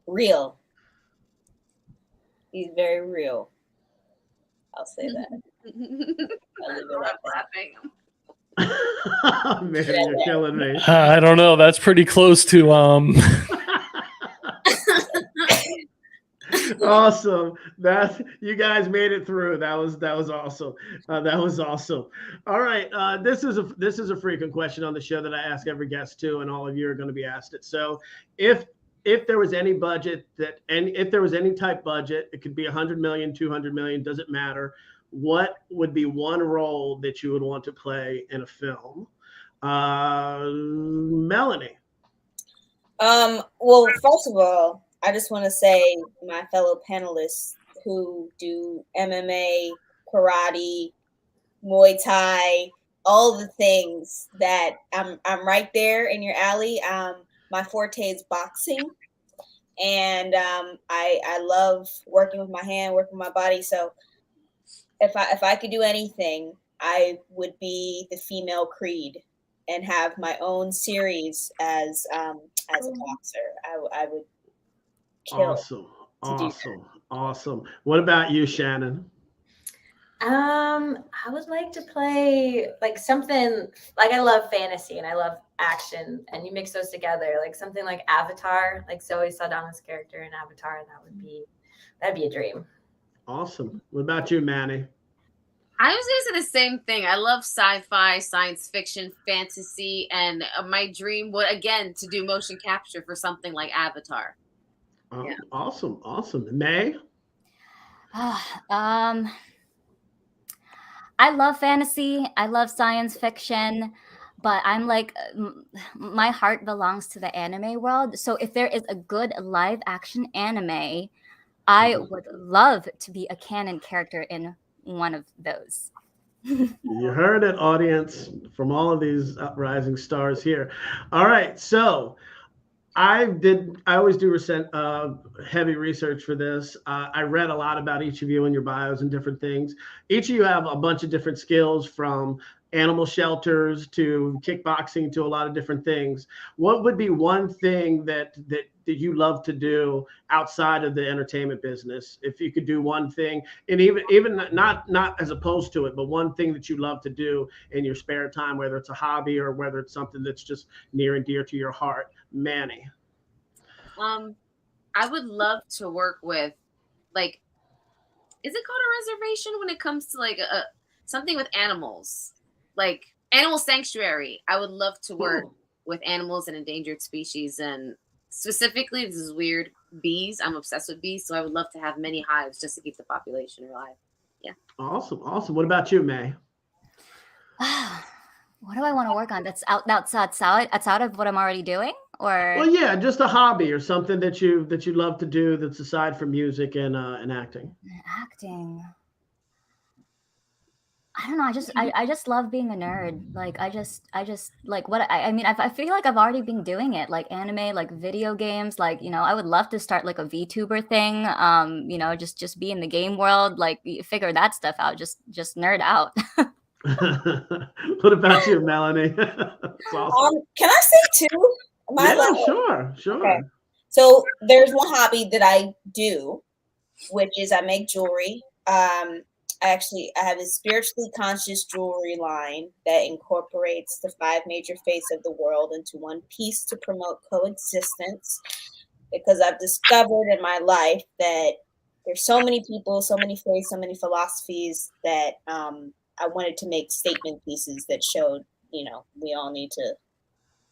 X: Real. He's very real. I'll say that.
A: Man, you're killing me.
B: I don't know. That's pretty close to
A: Awesome. That you guys made it through. That was awesome. That was awesome. All right. This is a frequent question on the show that I ask every guest too, and all of you are going to be asked it. So if there was any budget if there was any type budget, it could be 100 million, 200 million, doesn't matter. What would be one role that you would want to play in a film? Melanie.
X: Well, first of all, I just want to say my fellow panelists who do MMA, karate, Muay Thai, all the things that I'm right there in your alley. My forte is boxing, and I love working with my hand, working with my body. So if I could do anything, I would be the female Creed and have my own series as a boxer. I would kill.
A: Awesome. What about you, Shannon?
Z: I would like to play like something like I love fantasy and I love action, and you mix those together, like something like Avatar, like Zoe Saldana's character in Avatar. That'd be a dream.
A: Awesome. What about you, Manny?
W: I was going to say the same thing. I love sci-fi, science fiction, fantasy, and my dream would, again, to do motion capture for something like Avatar.
A: Yeah. Awesome. May?
P: I love fantasy. I love science fiction, but I'm like, my heart belongs to the anime world. So if there is a good live action anime, I would love to be a canon character in one of those.
A: You heard it, audience, from all of these rising stars here. All right, so I always do heavy research for this. I read a lot about each of you and your bios and different things. Each of you have a bunch of different skills, from animal shelters to kickboxing to a lot of different things. What would be one thing that you love to do outside of the entertainment business? If you could do one thing, and even not as opposed to it, but one thing that you love to do in your spare time, whether it's a hobby or whether it's something that's just near and dear to your heart. Manny.
W: I would love to work with, like, is it called a reservation when it comes to like something with animals? Like Animal sanctuary. I would love to work with animals and endangered species, and specifically, this is weird, bees. I'm obsessed with bees, so I would love to have many hives just to keep the population alive. Yeah.
A: Awesome. What about you, May?
P: What do I want to work on? That's outside of what I'm already doing, or?
A: Well, yeah, just a hobby or something that you love to do that's aside from music and acting.
P: Acting. I don't know. I just love being a nerd. Like I just like what I mean. I feel like I've already been doing it, like anime, like video games. Like, you know, I would love to start like a VTuber thing. You know, just be in the game world, like figure that stuff out. Just nerd out.
A: What about you, Melanie? Awesome.
X: Can I say two?
A: Sure.
X: Okay. So there's one hobby that I do, which is I make jewelry. I have a spiritually conscious jewelry line that incorporates the 5 major faiths of the world into one piece to promote coexistence, because I've discovered in my life that there's so many people, so many faiths, so many philosophies that I wanted to make statement pieces that showed, you know, we all need to,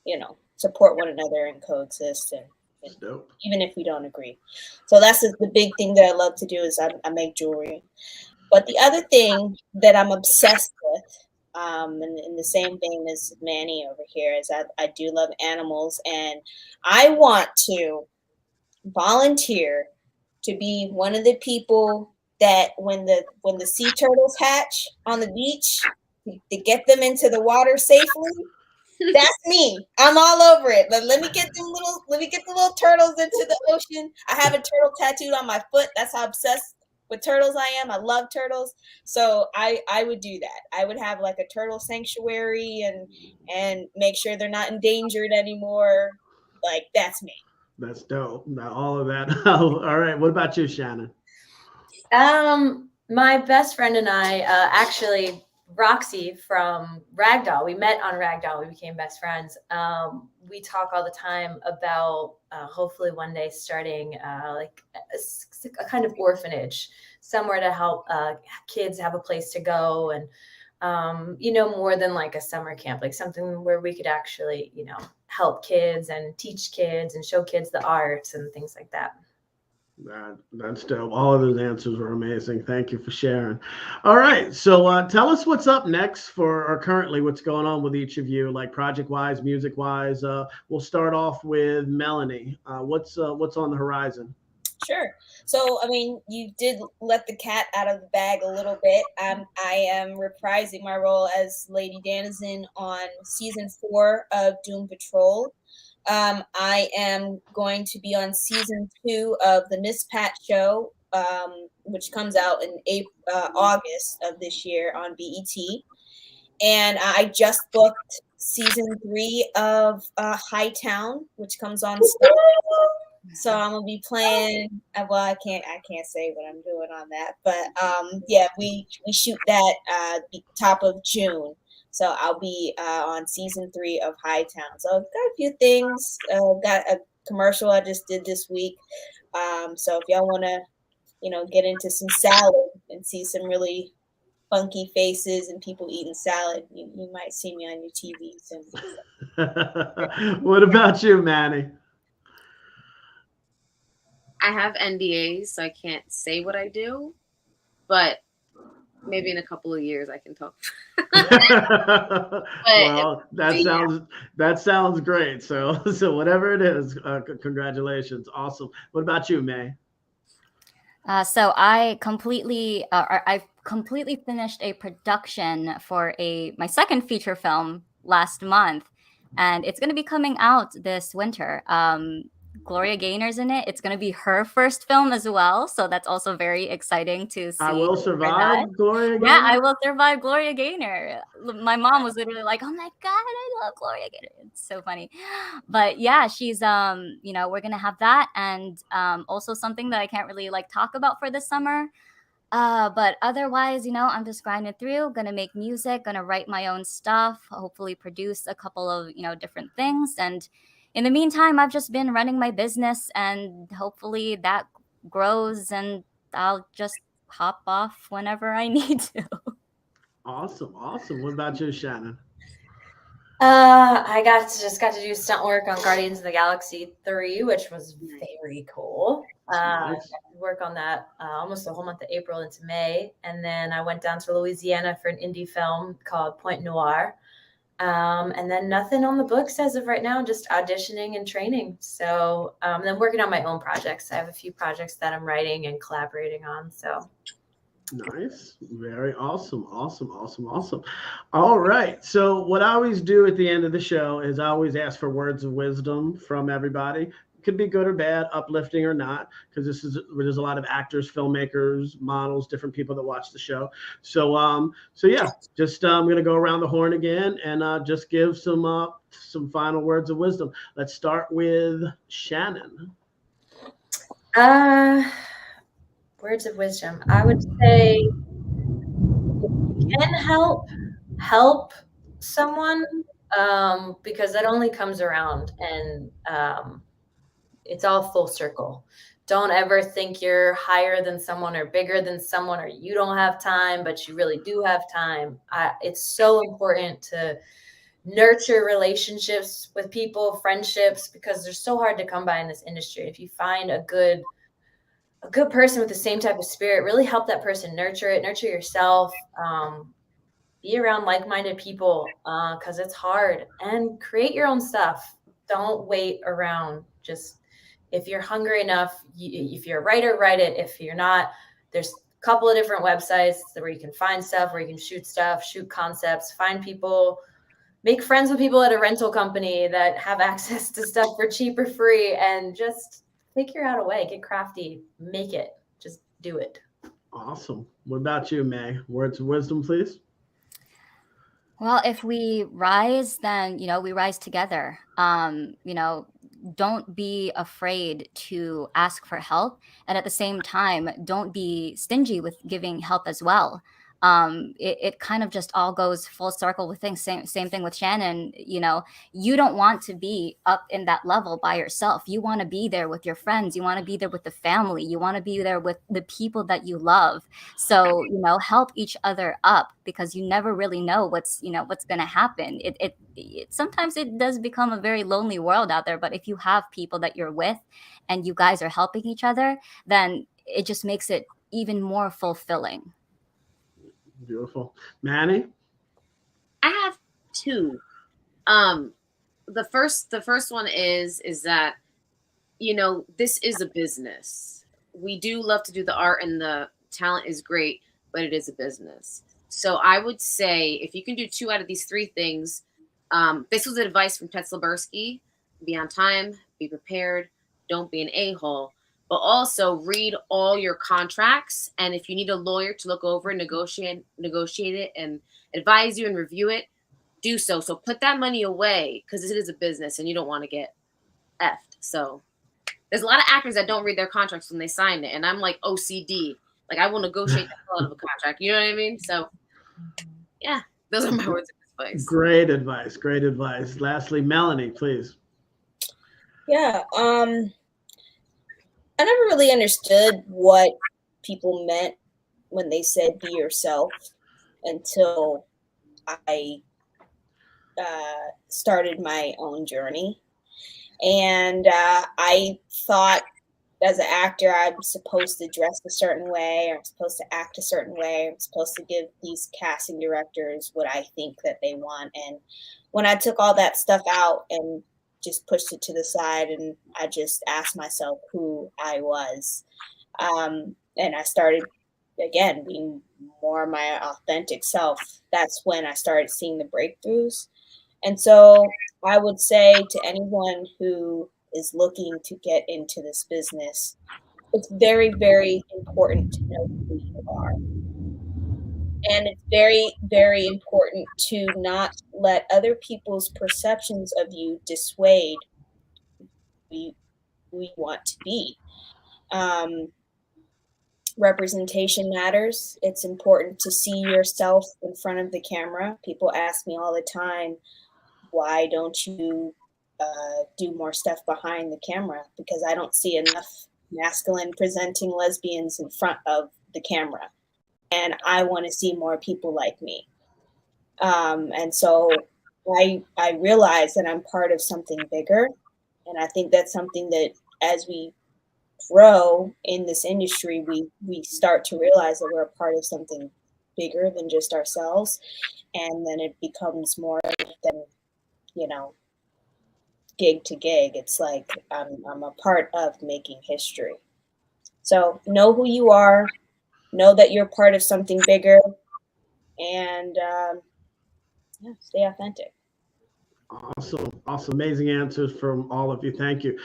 X: you know, support one another and coexist, and even if we don't agree. So that's the big thing that I love to do is I make jewelry. But the other thing that I'm obsessed with, in the same vein as Manny over here, is I do love animals, and I want to volunteer to be one of the people that when the sea turtles hatch on the beach, to get them into the water safely. That's me. I'm all over it. Let me get the little turtles into the ocean. I have a turtle tattooed on my foot. That's how obsessed with turtles I am. I love turtles. So I would do that. I would have like a turtle sanctuary and make sure they're not endangered anymore. Like, that's me.
A: That's dope. Now, all of that. All right. What about you, Shannon?
Z: My best friend and I, actually Roxy from Ragdoll, we met on Ragdoll. We became best friends. We talk all the time about hopefully one day starting like a kind of orphanage, somewhere to help kids have a place to go, and you know, more than like a summer camp, like something where we could actually, you know, help kids and teach kids and show kids the arts and things like that.
A: That's dope. All of those answers were amazing. Thank you for sharing. All right. So tell us what's up next or currently what's going on with each of you, like project-wise, music-wise. We'll start off with Melanie. What's on the horizon?
X: Sure. So, I mean, you did let the cat out of the bag a little bit. I am reprising my role as Lady Danizen on season 4 of Doom Patrol. I am going to be on season 2 of the Miss Pat show, which comes out in August of this year on BET. And I just booked season 3 of Hightown, which comes on Star. So I'm gonna be playing. Well, I can't say what I'm doing on that, but yeah, we shoot that the top of June. So I'll be on season 3 of Hightown. So I've got a few things. Got a commercial I just did this week. So if y'all want to, you know, get into some salad and see some really funky faces and people eating salad, you might see me on your TV soon.
A: What about you, Manny?
W: I have NDAs, so I can't say what I do, but maybe in a couple of years I can talk.
A: Well, that sounds great. So whatever it is, congratulations. Awesome. What about you, May?
P: So I've completely finished a production for my second feature film last month, and it's going to be coming out this winter. Gloria Gaynor's in it. It's going to be her first film as well, so that's also very exciting to see.
A: I Will Survive Gloria Gaynor?
P: Yeah, I Will Survive Gloria Gaynor. My mom was literally like, "Oh my god, I love Gloria Gaynor." It's so funny. But yeah, she's you know, we're going to have that, and also something that I can't really like talk about for this summer. But otherwise, you know, I'm just grinding through, gonna make music, gonna write my own stuff, hopefully produce a couple of, you know, different things. And in the meantime, I've just been running my business, and hopefully that grows, and I'll just hop off whenever I need to.
A: Awesome. What about you, Shannon?
Z: I just got to do stunt work on Guardians of the Galaxy 3, which was very cool. I got to work on that almost the whole month of April into May. And then I went down to Louisiana for an indie film called Point Noir. And then nothing on the books as of right now, just auditioning and training. So then working on my own projects. I have a few projects that I'm writing and collaborating on. So
A: nice. Very awesome. All right. So what I always do at the end of the show is I always ask for words of wisdom from everybody. It could be good or bad, uplifting or not, because there's a lot of actors, filmmakers, models, different people that watch the show. So yeah, just I'm gonna go around the horn again and just give some final words of wisdom. Let's start with Shannon.
Z: Words of wisdom. I would say if you can help someone, because that only comes around, and it's all full circle. Don't ever think you're higher than someone or bigger than someone, or you don't have time, but you really do have time. It's so important to nurture relationships with people, friendships, because they're so hard to come by in this industry. If you find a good person with the same type of spirit, really help that person, nurture yourself, be around like-minded people, because it's hard, and create your own stuff. Don't wait around. Just, if you're hungry enough, if you're a writer, write it. If you're not, there's a couple of different websites where you can find stuff, where you can shoot stuff, shoot concepts, find people, make friends with people at a rental company that have access to stuff for cheap or free, and just figure out a way, get crafty, make it, just do it.
A: Awesome. What about you, May? Words of wisdom, please.
P: Well, if we rise, then, we rise together. Don't be afraid to ask for help. And at the same time, don't be stingy with giving help as well. It kind of just all goes full circle with things. Same thing with Shannon. You don't want to be up in that level by yourself. You want to be there with your friends. You want to be there with the family. You want to be there with the people that you love. So, help each other up, because you never really know what's going to happen. It sometimes it does become a very lonely world out there. But if you have people that you're with and you guys are helping each other, then it just makes it even more fulfilling.
A: Beautiful. Manny?
W: I have two. The first one is that, this is a business. We do love to do the art, and the talent is great, but it is a business. So I would say if you can do 2 out of these 3 things, this was advice from Ted Slibersky: be on time, be prepared, don't be an a-hole. But also read all your contracts. And if you need a lawyer to look over and negotiate it and advise you and review it, do so. So put that money away, because it is a business and you don't want to get effed. So there's a lot of actors that don't read their contracts when they sign it. And I'm like OCD. Like, I will negotiate the hell out of a contract. You know what I mean? So yeah, those are my words of advice.
A: Great advice. Great advice. Lastly, Melanie, please.
X: Yeah. I never really understood what people meant when they said be yourself until I started my own journey. And I thought as an actor, I'm supposed to dress a certain way, or I'm supposed to act a certain way, I'm supposed to give these casting directors what I think that they want. And when I took all that stuff out and just pushed it to the side, and I just asked myself who I was. And I started, again, being more my authentic self. That's when I started seeing the breakthroughs. And so I would say to anyone who is looking to get into this business, it's very, very important to know who you are. And it's very, very important to not let other people's perceptions of you dissuade who we want to be. Representation matters. It's important to see yourself in front of the camera. People ask me all the time, why don't you do more stuff behind the camera? Because I don't see enough masculine presenting lesbians in front of the camera. And I want to see more people like me. And so I realize that I'm part of something bigger. And I think that's something that as we grow in this industry, we start to realize that we're a part of something bigger than just ourselves. And then it becomes more than, you know, gig to gig. It's like I'm a part of making history. So know who you are, know that you're part of something bigger, and yeah, stay authentic.
A: Awesome, amazing answers from all of you. Thank you.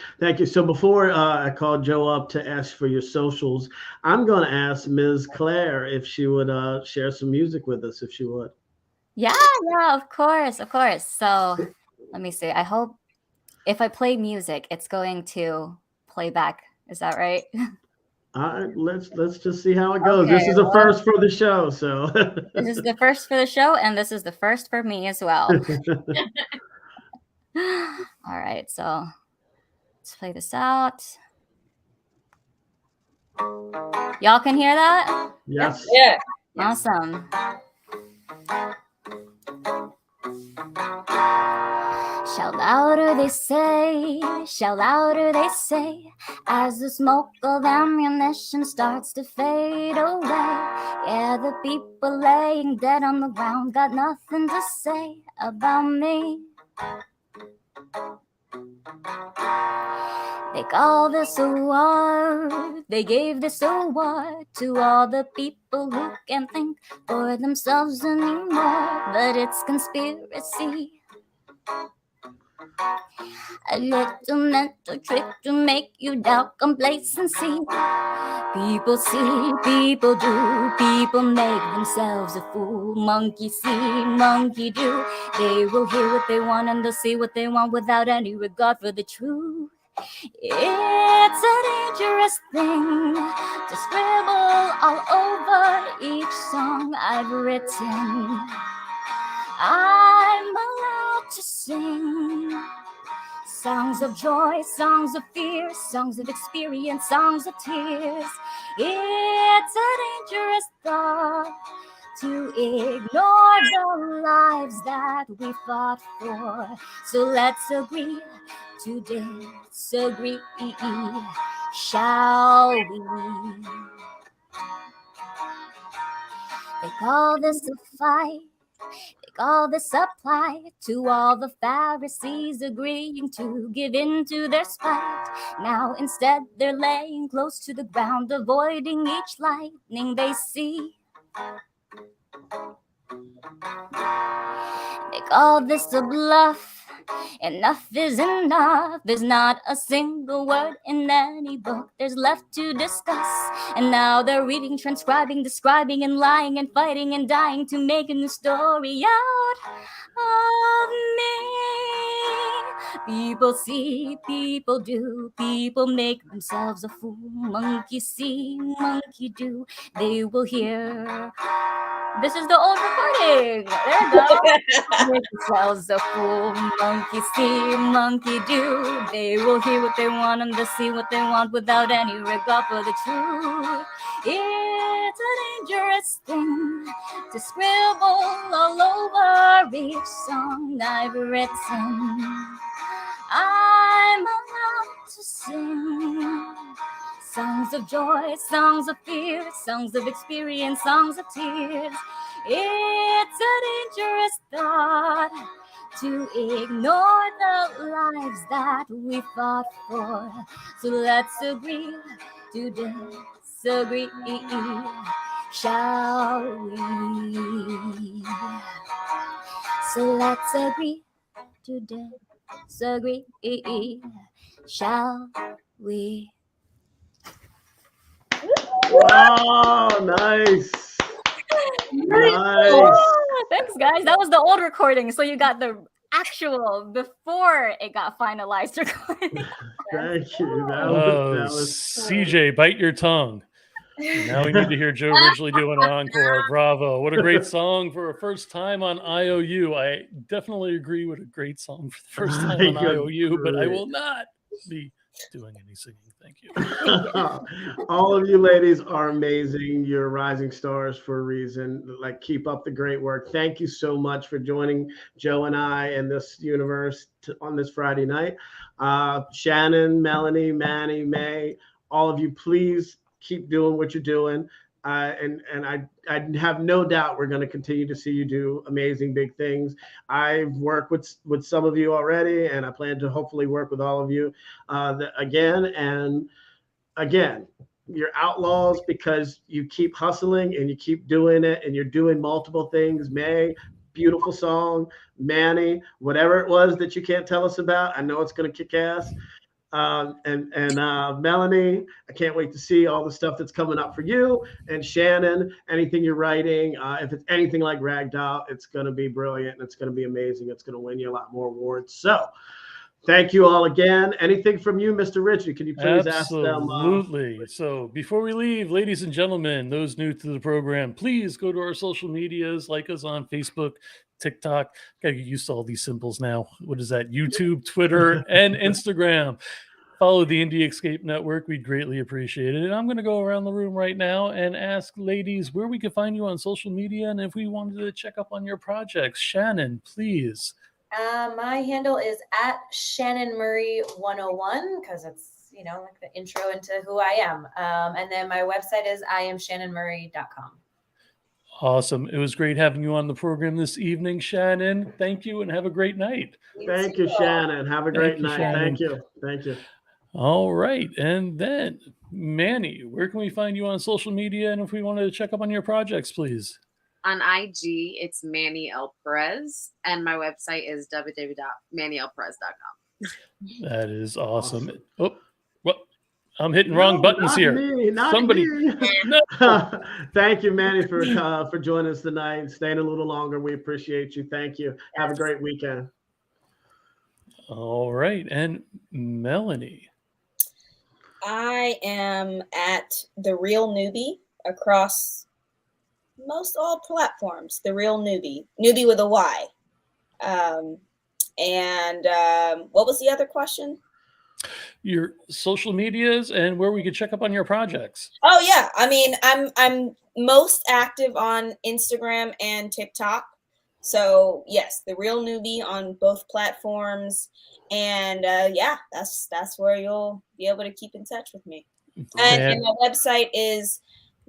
A: So before I call Joe up to ask for your socials, I'm going to ask Ms. Claire if she would share some music with us, if she would.
P: Yeah, of course. So let me see. I hope if I play music, it's going to play back. Is that right?
A: All right, let's just see how it goes. Okay, this is a first for the show, so
P: this is the first for the show, and this is the first for me as well. All right, so let's play this out. Y'all can hear that?
A: Yes.
X: Yeah.
P: Awesome. Shout louder, they say, as the smoke of ammunition starts to fade away. Yeah, the people laying dead on the ground got nothing to say about me. They call this a war, they gave this award to all the people who can't think for themselves anymore. But it's conspiracy, a little mental trick to make you doubt complacency. People see, people do, people make themselves a fool. Monkey see, monkey do. They will hear what they want and they'll see what they want without any regard for the truth. It's a dangerous thing to scribble all over each song I've written. I'm allowed to sing songs of joy, songs of fear, songs of experience, songs of tears. It's a dangerous thought to ignore the lives that we fought for. So let's agree to disagree, shall we? They call this a fight, they call this a plight to all the Pharisees agreeing to give in to their spite. Now instead they're laying close to the ground, avoiding each lightning they see. They call this a bluff. Enough is enough. There's not a single word in any book there's left to discuss. And now they're reading, transcribing, describing, and lying, and fighting, and dying to make a new story out of me. People see, people do, people make themselves a fool. Monkey see, monkey do. They will hear. This is the old recording. There you go. Make themselves a fool. Monkey see, monkey do. They will hear what they want and they'll see what they want without any regard for the truth. It's a dangerous thing to scribble all over each song I've written. I'm allowed to sing songs of joy, songs of fear, songs of experience, songs of tears. It's a dangerous thought to ignore the lives that we fought for. So let's agree to disagree, shall we? So let's agree to disagree, shall we?
A: Wow, nice. Nice.
P: Thanks, guys. That was the old recording, so you got the actual before it got finalized recording.
A: Thank you. That was
B: CJ, bite your tongue. Now we need to hear Joe Ridgely doing an encore. Bravo. What a great song for a first time on IOU. I definitely agree with a great song for the first time on IOU, but I will not be doing any singing. Thank you.
A: All of you ladies are amazing. You're rising stars for a reason. Like, keep up the great work. Thank you so much for joining Joe and I in this universe on this Friday night. Shannon, Melanie, Manny, May, all of you, please keep doing what you're doing. And I have no doubt we're going to continue to see you do amazing big things. I've worked with some of you already, and I plan to hopefully work with all of you again. And again, you're outlaws because you keep hustling and you keep doing it, and you're doing multiple things. May, beautiful song. Manny, whatever it was that you can't tell us about, I know it's going to kick ass. And Melanie, I can't wait to see all the stuff that's coming up for you. And Shannon, anything you're writing, if it's anything like Ragdoll, it's going to be brilliant and it's going to be amazing. It's going to win you a lot more awards. So thank you all again. Anything from you, Mr. Richard? Can you please ask them?
B: Absolutely. So before we leave, ladies and gentlemen, those new to the program, please go to our social medias, like us on Facebook, TikTok. Gotta get used to all these symbols now. What is that? YouTube, Twitter, and Instagram. Follow the Indie Escape Network. We'd greatly appreciate it. And I'm going to go around the room right now and ask ladies where we can find you on social media and if we wanted to check up on your projects. Shannon, please.
Z: My handle is at Shannon Murray 101 because it's, you know, like the intro into who I am. And then my website is IamShannonMurray.com.
B: Awesome. It was great having you on the program this evening, Shannon. Thank you and have a great night.
A: Thank you, Shannon. Have a great night. Thank you. Thank you.
B: All right. And then, Manny, where can we find you on social media? And if we wanted to check up on your projects, please.
W: On IG, it's Manny L. Perez, and my website is www.mannyelperez.com.
B: That is awesome. Oh, what? I'm hitting wrong buttons here. Somebody.
A: No. Thank you, Manny, for joining us tonight and staying a little longer. We appreciate you. Thank you. Have a great weekend.
B: All right. And Melanie.
X: I am at The Real Newbie across most all platforms. The Real Newbie. Newbie with a Y. What was the other question?
B: Your social medias and where we could check up on your projects.
X: Oh yeah, I mean, I'm most active on Instagram and TikTok. So yes, The Real Newbie on both platforms, and yeah, that's where you'll be able to keep in touch with me. And my website is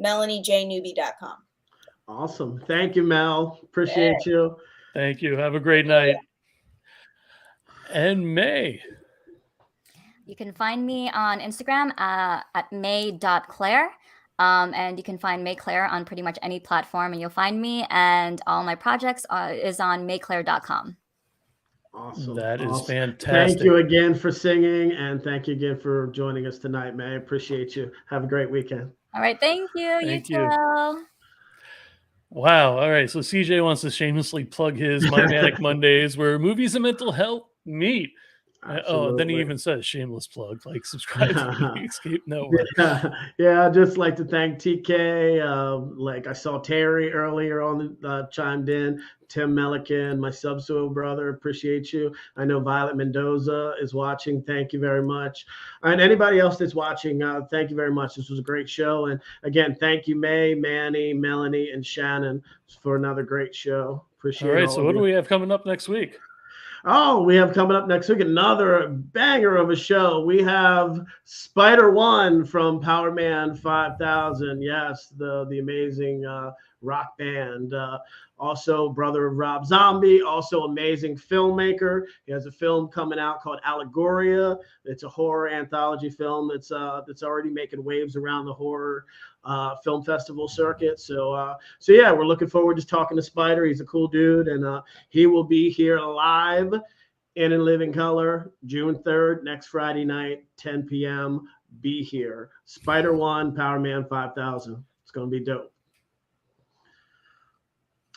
X: melaniejnewbie.com.
A: Awesome, thank you, Mel. Appreciate you.
B: Thank you. Have a great night. And May.
P: You can find me on Instagram at may.claire. And you can find May Claire on pretty much any platform, and you'll find me. And all my projects is on mayclaire.com.
A: Awesome.
B: That is fantastic.
A: Thank you again for singing, and thank you again for joining us tonight, May. Appreciate you. Have a great weekend.
P: All right. Thank you.
B: Thank
P: you
B: you.
P: too.
B: Wow. All right. So CJ wants to shamelessly plug his My Manic Mondayz, where movies and mental health meet. Oh, then he even says shameless plug, like subscribe to the Escape Network.
A: Yeah, I'd just like to thank TK. Like I saw Terry earlier on chimed in, Tim Melican, my Subsoil brother, appreciate you. I know Violet Mendoza is watching. Thank you very much. And anybody else that's watching, thank you very much. This was a great show. And again, thank you, May, Manny, Melanie, and Shannon for another great show. Appreciate it.
B: All right, so what do we have coming up next week?
A: Oh, we have coming up next week another banger of a show. We have Spider-One from Power Man 5000. Yes, the amazing rock band. Also, brother of Rob Zombie. Also, amazing filmmaker. He has a film coming out called Allegoria. It's a horror anthology film that's already making waves around the horror film festival circuit. So yeah, we're looking forward to talking to Spider. He's a cool dude, and he will be here live and in living color June 3rd, next Friday night, 10 p.m. Be here. Spider-One, Power Man 5000. It's going to be dope.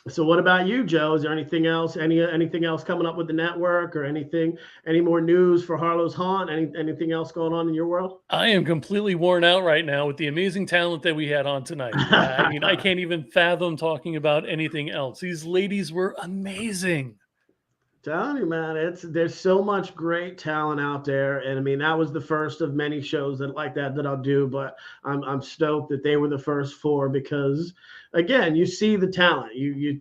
A: So what about you, Joe? Is there anything else? Anything else coming up with the network, or anything? Any more news for Harlow's Haunt? Anything else going on in your world?
B: I am completely worn out right now with the amazing talent that we had on tonight. I mean, I can't even fathom talking about anything else. These ladies were amazing.
A: Telling you, man, there's so much great talent out there, and I mean that was the first of many shows that like that I'll do. But I'm stoked that they were the first 4 because, again, you see the talent. You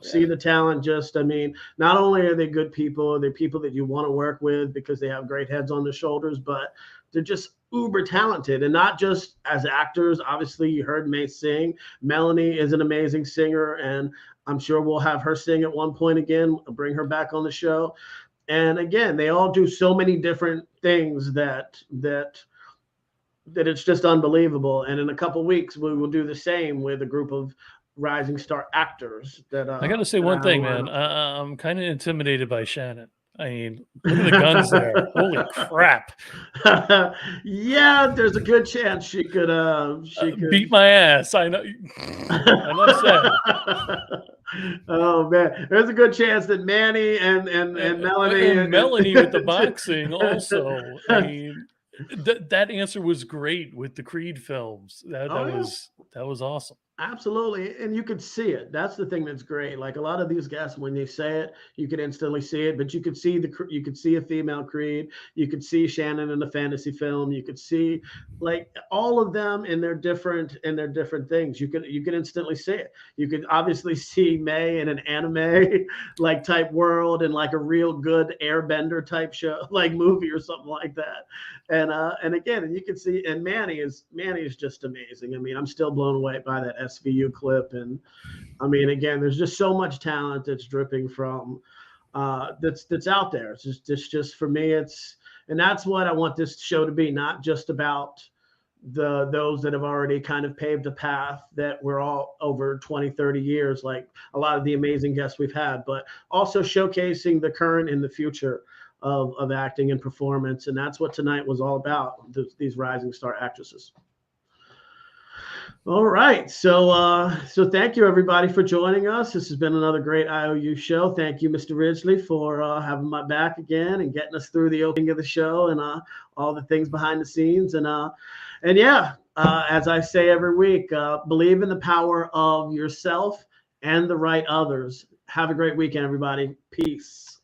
A: see the talent. Just, I mean, not only are they good people, they're people that you want to work with because they have great heads on their shoulders, but they're just uber talented, and not just as actors. Obviously, you heard May sing. MELANIE is an amazing singer, and I'm sure we'll have her sing at one point again. I'll bring her back on the show. And again, they all do so many different things that it's just unbelievable. And in a couple of weeks, we will do the same with a group of rising star actors. That
B: I got to say one thing, man. I'm kind of intimidated by Shannon. I mean, look at the guns there. Holy crap.
A: Yeah, there's a good chance she could
B: beat my ass. I know. Enough said.
A: Oh man, there's a good chance that Manny and Melanie
B: and Melanie with the boxing also. I mean, that answer was great with the Creed films. That was awesome.
A: Absolutely, and you could see it. That's the thing that's great. Like a lot of these guests, when they say it, you could instantly see it. But you could see a female Creed. You could see Shannon in a fantasy film. You could see like all of them in their different things. You could instantly see it. You could obviously see May in an anime like type world and like a real good Airbender type show, like movie or something like that. And again, and you can see, and Manny is just amazing. I mean, I'm still blown away by that SVU clip, and I mean, again, there's just so much talent that's dripping from that's out there. It's just for me, and that's what I want this show to be, not just about those that have already kind of paved a path that we're all over 20, 30 years, like a lot of the amazing guests we've had, but also showcasing the current and the future of acting and performance. And that's what tonight was all about, these rising star actresses. All right, so thank you everybody for joining us. This has been another great IOU show. Thank you, Mr. Ridgely, for having my back again and getting us through the opening of the show and all the things behind the scenes. And yeah, as I say every week, believe in the power of yourself and the right others. Have a great weekend, everybody. Peace.